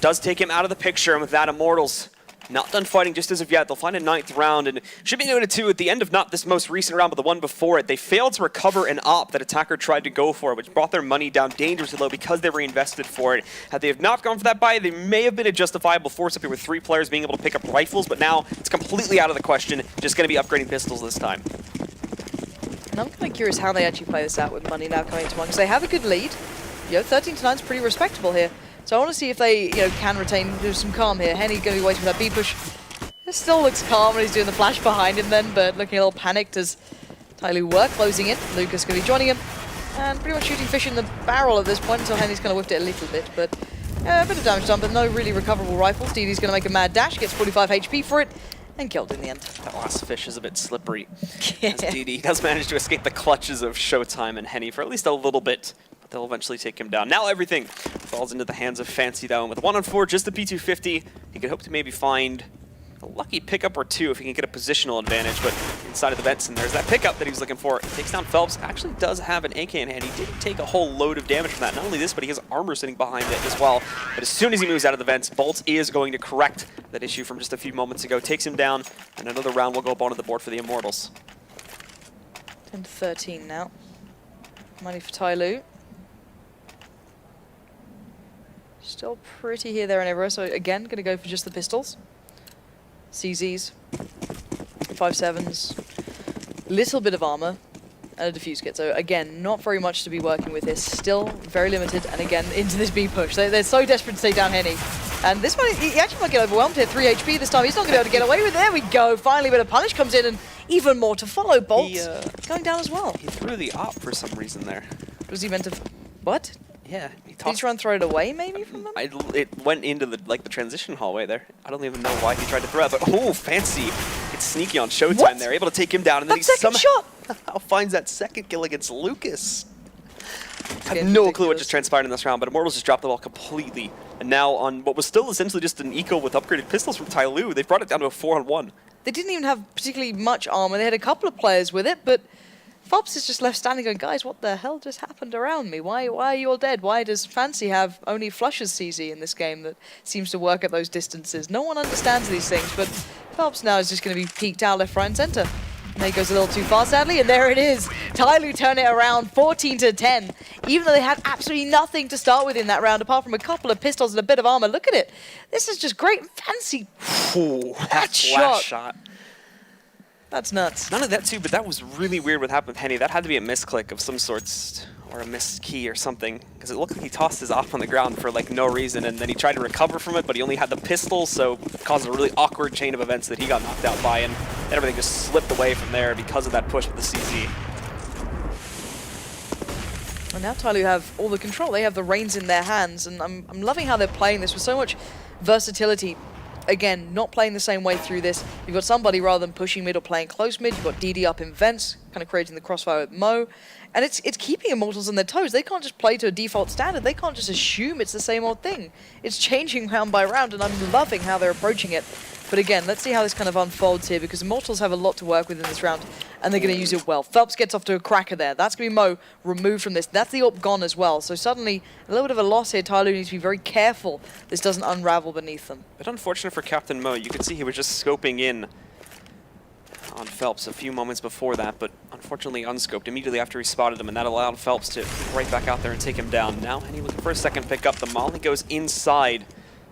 does take him out of the picture. And with that, Immortals not done fighting just as of yet. They'll find a 9th round, and should be noted too, at the end of not this most recent round, but the one before it, they failed to recover an op that Attacker tried to go for, which brought their money down dangerously low because they reinvested for it. Had they have not gone for that buy, they may have been a justifiable force up here with 3 players being able to pick up rifles, but now it's completely out of the question. Just going to be upgrading pistols this time. And I'm kind of curious how they actually play this out with money now coming to one, because they have a good lead. 13-9 is pretty respectable here. So I want to see if they, can retain some calm here. Henny's going to be waiting for that B push. It still looks calm when he's doing the flash behind him then, but looking a little panicked as TyLoo were closing in. Lucas going to be joining him, and pretty much shooting fish in the barrel at this point until Henny's kind of whiffed it a little bit, but a bit of damage done, but no really recoverable rifles. DD's going to make a mad dash, gets 45 HP for it, and killed in the end. That last fish is a bit slippery, as DD does manage to escape the clutches of Showtime and Henny for at least a little bit. They'll eventually take him down. Now everything falls into the hands of Fancy, though, and with 1-on-4, just the P250, he could hope to maybe find a lucky pickup or two if he can get a positional advantage, but inside of the vents, and there's that pickup that he was looking for. He takes down Phelps, actually does have an AK in hand. He didn't take a whole load of damage from that. Not only this, but he has armor sitting behind it as well. But as soon as he moves out of the vents, Bolt is going to correct that issue from just a few moments ago. Takes him down, and another round will go up onto the board for the Immortals. 10-13 now. Money for TyLoo. Still pretty here, there, and everywhere. So again, going to go for just the pistols. CZs, 5.7s, little bit of armor, and a defuse kit. So again, not very much to be working with here. Still very limited, and again, into this B push. They're so desperate to take down Henny. And this one, he actually might get overwhelmed here. 3 HP this time. He's not going to be able to get away with it. There we go. Finally, a bit of punish comes in, and even more to follow. Bolt going down as well. He threw the op for some reason there. Was he meant to... What? Yeah, Did he try and throw it away, maybe, from them? It went into the transition hallway there. I don't even know why he tried to throw it, but oh, Fancy. It's sneaky on Showtime there, able to take him down, and then he somehow finds that second kill against Lucas. I have no clue what just transpired in this round, but Immortals just dropped the ball completely. And now on what was still essentially just an eco with upgraded pistols from TyLoo, they've brought it down to a 4-on-1. They didn't even have particularly much armor. They had a couple of players with it, but Phelps is just left standing going, guys, what the hell just happened around me? Why are you all dead? Why does Fancy have only flushes CZ in this game that seems to work at those distances? No one understands these things, but Phelps now is just going to be peeked out left, right, and center. And he goes a little too far, sadly, and there it is. TyLoo turn it around, 14-10. Even though they had absolutely nothing to start with in that round, apart from a couple of pistols and a bit of armor. Look at it. This is just great. Fancy. Ooh, that shot. That's nuts. None of that too, but that was really weird what happened with Henny. That had to be a misclick of some sorts, or a missed key or something, because it looked like he tossed his op on the ground for like no reason, and then he tried to recover from it, but he only had the pistol, so it caused a really awkward chain of events that he got knocked out by, and everything just slipped away from there because of that push with the CZ. And now TyLoo have all the control. They have the reins in their hands, and I'm loving how they're playing this with so much versatility. Again, not playing the same way through this. You've got somebody rather than pushing mid or playing close mid. You've got DD up in vents, kind of creating the crossfire with Mo. And it's keeping Immortals on their toes. They can't just play to a default standard. They can't just assume it's the same old thing. It's changing round by round, and I'm loving how they're approaching it. But again, let's see how this kind of unfolds here, because Immortals have a lot to work with in this round, and they're going to use it well. Phelps gets off to a cracker there. That's going to be Mo removed from this. That's the AWP gone as well. So suddenly, a little bit of a loss here. TyLoo needs to be very careful this doesn't unravel beneath them. But unfortunate for Captain Mo. You can see he was just scoping in on Phelps a few moments before that, but unfortunately unscoped immediately after he spotted him, and that allowed Phelps to right back out there and take him down. Now Henny looking for a second pickup. The molly goes inside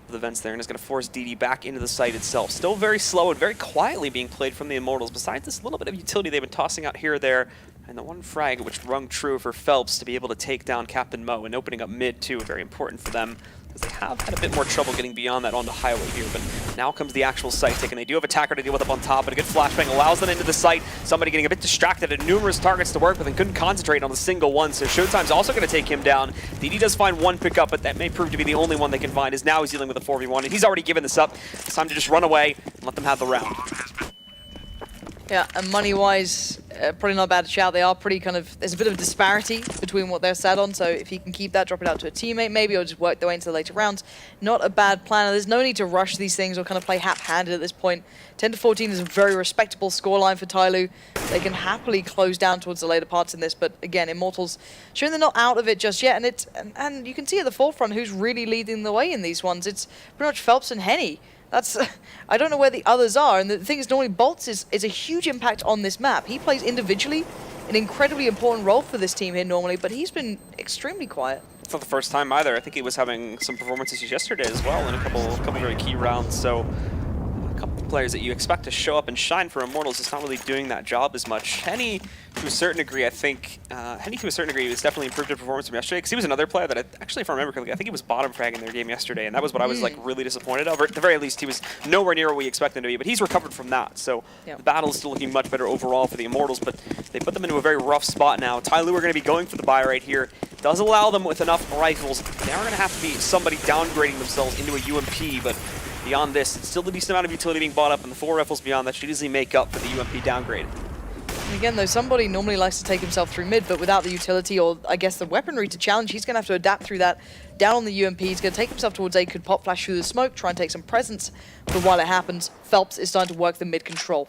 the vents there and is going to force DD back into the site itself. Still very slow and very quietly being played from the Immortals. Besides this little bit of utility they've been tossing out here or there, and the one frag which rung true for Phelps to be able to take down Captain Mo, and opening up mid too, very important for them. They have had a bit more trouble getting beyond that onto highway here, but now comes the actual site tick, and they do have attacker to deal with up on top, but a good flashbang allows them into the site. Somebody getting a bit distracted and numerous targets to work with and couldn't concentrate on a single one, so Showtime's also going to take him down. DD does find one pickup, but that may prove to be the only one they can find, as now he's dealing with a 4v1, and he's already given this up. It's time to just run away and let them have the round. Yeah, and money-wise, probably not a bad shout. They are pretty kind of, there's a bit of a disparity between what they're sat on, so if he can keep that, drop it out to a teammate maybe, or just work their way into the later rounds, not a bad plan. There's no need to rush these things or kind of play hap-handed at this point. 10-14 is a very respectable scoreline for TyLoo. They can happily close down towards the later parts in this, but again, Immortals showing they're not out of it just yet, and you can see at the forefront who's really leading the way in these ones. It's pretty much Phelps and Henny. That's, I don't know where the others are, and the thing is, normally Boltz is a huge impact on this map. He plays individually an incredibly important role for this team here normally, but he's been extremely quiet. It's not the first time either. I think he was having some performances yesterday as well in a couple very key rounds, so a couple of players that you expect to show up and shine for Immortals is not really doing that job as much. Henny, to a certain degree, I think, was definitely improved in performance from yesterday, because he was another player that, actually, if I remember correctly, I think he was bottom fragging their game yesterday, and that was what I was like really disappointed of. Or at the very least, he was nowhere near what we expected him to be, but he's recovered from that. So the battle is still looking much better overall for the Immortals, but they put them into a very rough spot now. TyLoo are going to be going for the buy right here. Does allow them with enough rifles. They are going to have to be somebody downgrading themselves into a UMP, but beyond this, it's still a decent amount of utility being bought up, and the 4 rifles beyond that should easily make up for the UMP downgrade. And again, though, somebody normally likes to take himself through mid, but without the utility or, I guess, the weaponry to challenge, he's going to have to adapt through that. Down on the UMP, he's going to take himself towards A, could pop flash through the smoke, try and take some presence. But while it happens, Phelps is starting to work the mid control.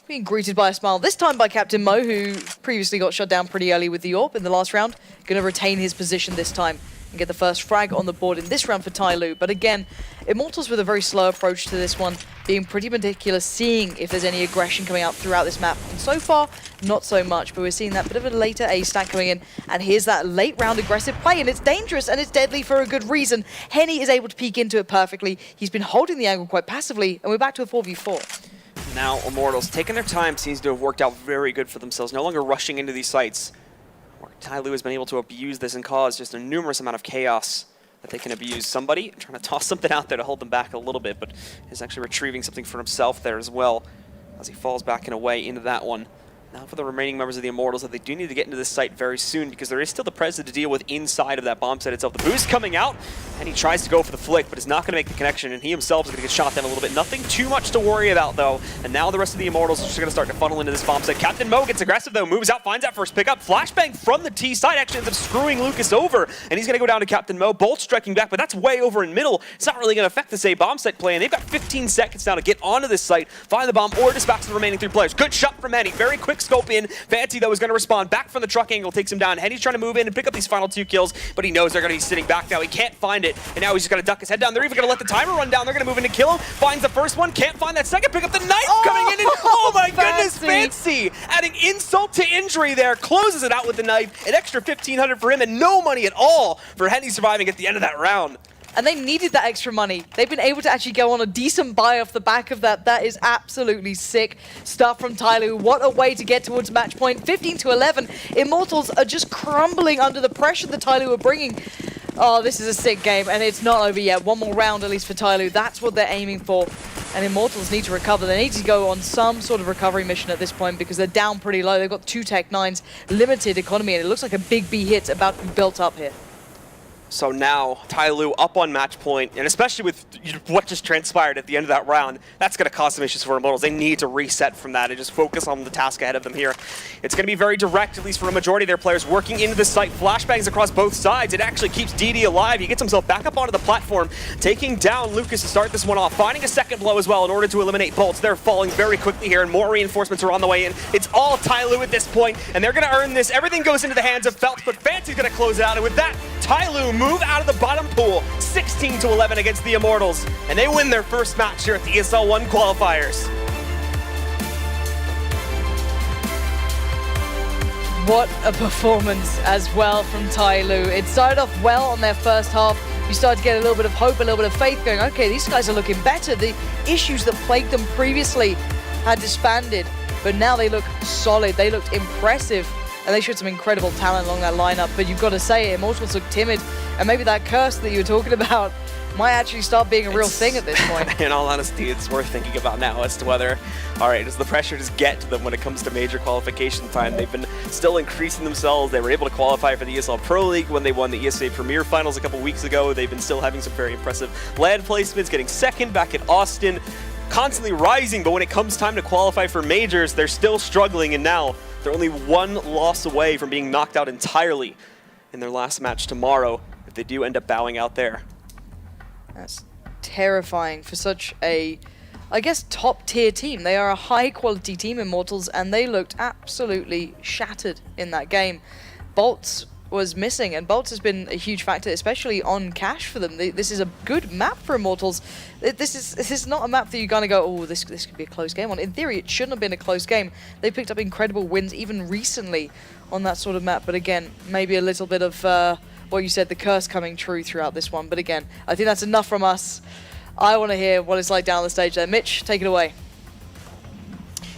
Being greeted by a smile, this time by Captain Mo, who previously got shut down pretty early with the AWP in the last round. Going to retain his position this time and get the first frag on the board in this round for TyLoo. But again, Immortals with a very slow approach to this one, being pretty meticulous, seeing if there's any aggression coming out throughout this map. And so far, not so much, but we're seeing that bit of a later A stack coming in. And here's that late round aggressive play, and it's dangerous and it's deadly for a good reason. Henny is able to peek into it perfectly. He's been holding the angle quite passively, and we're back to a 4v4. Now, Immortals, taking their time, seems to have worked out very good for themselves, no longer rushing into these sites. TyLoo has been able to abuse this and cause just a numerous amount of chaos that they can abuse. Somebody trying to toss something out there to hold them back a little bit, but is actually retrieving something for himself there as well as he falls back and away into that one. Now for the remaining members of the Immortals, that they do need to get into this site very soon, because there is still the Prez to deal with inside of that bomb site itself. The boost coming out, and he tries to go for the flick, but is not going to make the connection, and he himself is going to get shot down a little bit. Nothing too much to worry about, though. And now the rest of the Immortals are just going to start to funnel into this bomb site. Captain Mo gets aggressive, though, moves out, finds that first pickup. Flashbang from the T side actually ends up screwing Lucas over, and he's going to go down to Captain Mo. Bolt striking back, but that's way over in middle. It's not really going to affect this A bomb site play, and they've got 15 seconds now to get onto this site, find the bomb, or dispatch the remaining 3 players. Good shot from Henny. Very quick scope in. Fancy, though, is going to respond back from the truck angle, takes him down. Henny's trying to move in and pick up these final 2 kills, but he knows they're going to be sitting back now. He can't find it, and now he's just going to duck his head down. They're even going to let the timer run down. They're going to move in to kill him. Finds the first one, can't find that second. Pick up the knife coming in, and oh my goodness, Fancy! Adding insult to injury there, closes it out with the knife. An extra 1,500 for him, and no money at all for Henny surviving at the end of that round. And they needed that extra money. They've been able to actually go on a decent buy off the back of that. That is absolutely sick stuff from TyLoo. What a way to get towards match point. 15-11. Immortals are just crumbling under the pressure that TyLoo are bringing. Oh, this is a sick game, and it's not over yet. One more round, at least for TyLoo. That's what they're aiming for. And Immortals need to recover. They need to go on some sort of recovery mission at this point, because they're down pretty low. They've got 2 Tech 9s, limited economy, and it looks like a big B hit's about to be built up here. So now, TyLoo up on match point, and especially with what just transpired at the end of that round, that's going to cause some issues for Immortals. They need to reset from that and just focus on the task ahead of them here. It's going to be very direct, at least for a majority of their players, working into the site. Flashbangs across both sides. It actually keeps DD alive. He gets himself back up onto the platform, taking down Lucas to start this one off, finding a second blow as well in order to eliminate Bolts. They're falling very quickly here, and more reinforcements are on the way in. It's all TyLoo at this point, and they're going to earn this. Everything goes into the hands of Phelps, but Fancy's going to close it out, and with that, TyLoo move out of the bottom pool, 16-11 against the Immortals, and they win their first match here at the ESL One Qualifiers. What a performance as well from TyLoo. It started off well on their first half. You started to get a little bit of hope, a little bit of faith going, okay, these guys are looking better. The issues that plagued them previously had disbanded, but now they look solid. They looked impressive. And they showed some incredible talent along that lineup. But you've got to say, Immortals look timid. And maybe that curse that you were talking about might actually start being a real thing at this point. In all honesty, it's worth thinking about now as to whether, all right, does the pressure just get to them when it comes to major qualification time? They've been still increasing themselves. They were able to qualify for the ESL Pro League when they won the ESA Premier Finals a couple weeks ago. They've been still having some very impressive land placements, getting second back at Austin, constantly rising, but when it comes time to qualify for majors, they're still struggling, and now they're only one loss away from being knocked out entirely in their last match tomorrow if they do end up bowing out there. That's terrifying for such a, I guess, top-tier team. They are a high-quality team, Immortals, and they looked absolutely shattered in that game. Boltz was missing, and Boltz has been a huge factor, especially on cash for them. This is a good map for Immortals. This is not a map that you're going to go, oh, this could be a close game on. In theory, it shouldn't have been a close game. They picked up incredible wins even recently on that sort of map, but again, maybe a little bit of what you said, the curse coming true throughout this one. But again, I think that's enough from us. I want to hear what it's like down the stage there. Mitch, take it away.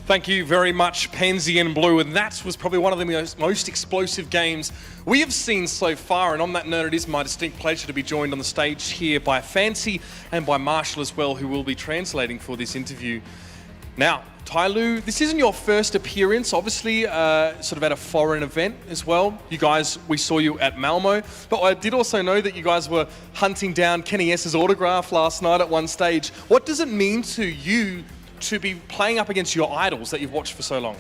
Thank you very much, Pansy and Blue. And that was probably one of the most explosive games we have seen so far. And on that note, it is my distinct pleasure to be joined on the stage here by Fancy and by Marshall as well, who will be translating for this interview. Now, TyLoo, this isn't your first appearance, obviously, sort of at a foreign event as well. You guys, we saw you at Malmo, but I did also know that you guys were hunting down Kenny S's autograph last night at one stage. What does it mean to you to be playing up against your idols that you've watched for so long?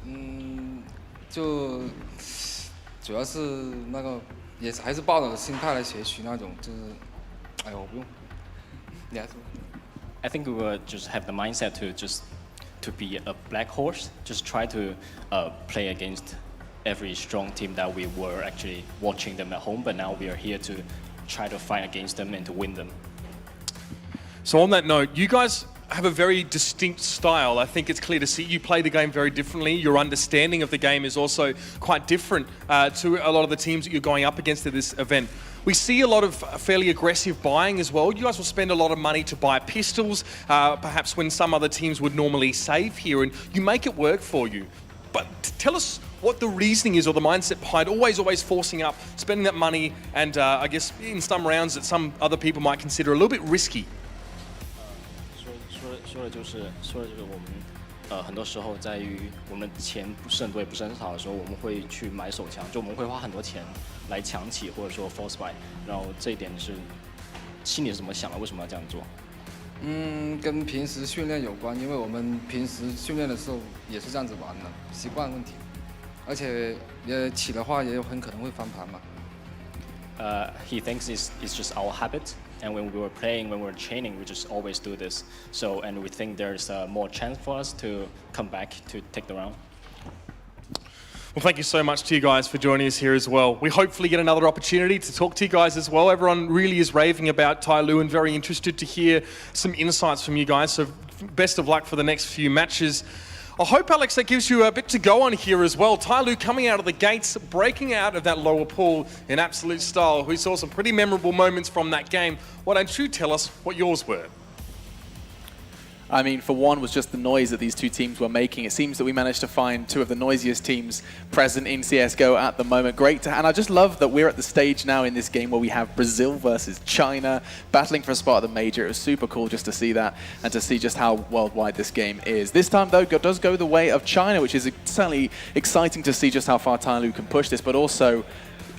嗯，就主要是那个也是还是抱着心态来学习那种，就是，哎呦，我不用，你还说。I think we will just have the mindset to be a black horse, just try to play against every strong team that we were actually watching them at home, but now we are here to try to fight against them and to win them. So on that note, you guys have a very distinct style. I think it's clear to see you play the game very differently. Your understanding of the game is also quite different to a lot of the teams that you're going up against at this event. We see a lot of fairly aggressive buying as well. You guys will spend a lot of money to buy pistols, perhaps when some other teams would normally save here, and you make it work for you. But tell us what the reasoning is or the mindset behind always forcing up, spending that money, and I guess in some rounds that some other people might consider a little bit risky. 说的就是我们很多时候在于我们钱不是很多也不是很少的时候，我们会去买手枪，就我们会花很多钱来抢起或者说 force buy， 然后这一点是心里是怎么想的？为什么要这样做？跟平时训练有关，因为我们平时训练的时候也是这样子玩的，习惯问题，而且起的话也有很可能会翻盘嘛。He thinks it's just our habit. And when we were playing, when we were training, we just always do this. So, and we think there's more chance for us to come back to take the round. Well, thank you so much to you guys for joining us here as well. We hopefully get another opportunity to talk to you guys as well. Everyone really is raving about TyLoo and very interested to hear some insights from you guys. So best of luck for the next few matches. I hope, Alex, that gives you a bit to go on here as well. TyLoo coming out of the gates, breaking out of that lower pool in absolute style. We saw some pretty memorable moments from that game. Why don't you tell us what yours were? I mean, for one, was just the noise that these two teams were making. It seems that we managed to find two of the noisiest teams present in CSGO at the moment. Great to, and I just love that we're at the stage now in this game where we have Brazil versus China battling for a spot at the major. It was super cool just to see that and to see just how worldwide this game is. This time, though, it does go the way of China, which is certainly exciting to see just how far TyLoo can push this, but also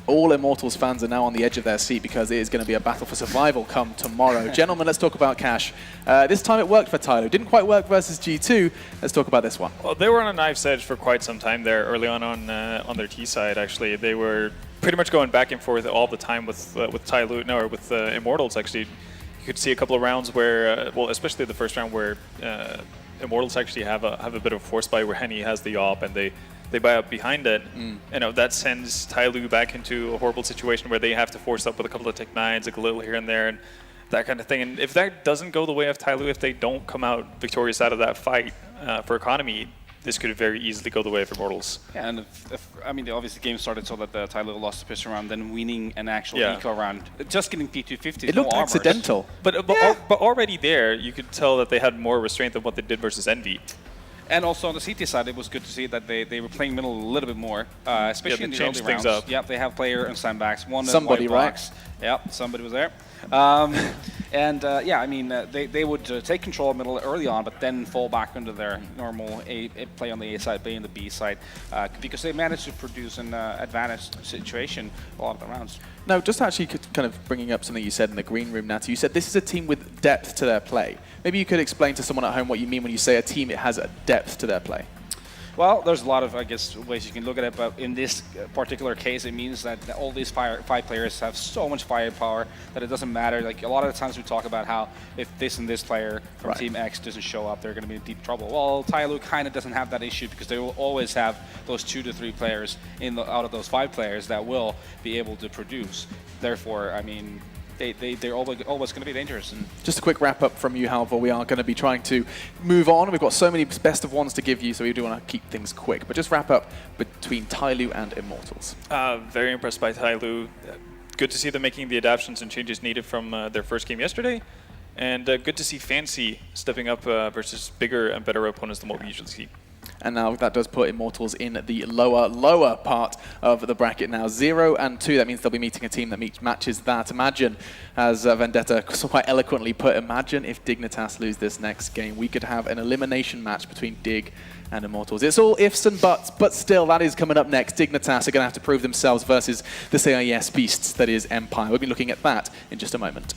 all Immortals fans are now on the edge of their seat because it is going to be a battle for survival come tomorrow. Gentlemen, let's talk about Cash. This time it worked for TyLoo. Didn't quite work versus G2. Let's talk about this one. Well, they were on a knife's edge for quite some time there early on their T side, actually. They were pretty much going back and forth all the time with TyLoo, no, or with Immortals, actually. You could see a couple of rounds where, well, especially the first round where Immortals actually have a bit of a force buy where Henny has the op and they buy up behind it. You know, that sends TyLoo back into a horrible situation where they have to force up with a couple of Tech 9s, like a little here and there, and that kind of thing. And if that doesn't go the way of TyLoo, if they don't come out victorious out of that fight for economy, this could very easily go the way of Immortals. Yeah, and I mean, obviously the game started so that the TyLoo lost the pitch round, then winning an actual eco round, just getting P250. It looked accidental. But already there, you could tell that they had more restraint than what they did versus Envy. And also on the CT side, it was good to see that they were playing middle a little bit more, especially in the early rounds. Up. Yep, they have player and sandbags. One somebody, right? Yep, somebody was there. Yeah, I mean, they would take control of middle early on, but then fall back into their normal play on the A side, play on the B side, because they managed to produce an advantage situation a lot of the rounds. No, just actually kind of bringing up something you said in the green room, Natty. You said this is a team with depth to their play. Maybe you could explain to someone at home what you mean when you say a team it has a depth to their play. Well, there's a lot of, I guess, ways you can look at it, but in this particular case, it means that all these five players have so much firepower that it doesn't matter. Like, a lot of the times we talk about how if this and this player from Team X doesn't show up, they're going to be in deep trouble. Well, TyLoo kind of doesn't have that issue because they will always have those 2 to 3 players out of those 5 players that will be able to produce. Therefore, I mean, they're always going to be dangerous. And just a quick wrap up from you, Halvor. We are going to be trying to move on. We've got so many best of ones to give you, so we do want to keep things quick. But just wrap up between TyLoo and Immortals. Very impressed by TyLoo. Good to see them making the adaptations and changes needed from their first game yesterday. And good to see Fancy stepping up versus bigger and better opponents than what we usually see. And now that does put Immortals in the lower part of the bracket now. 0 and 2, that means they'll be meeting a team that matches that. Imagine, as Vendetta quite eloquently put, imagine if Dignitas lose this next game. We could have an elimination match between Dig and Immortals. It's all ifs and buts, but still, that is coming up next. Dignitas are going to have to prove themselves versus the CIS beasts that is Empire. We'll be looking at that in just a moment.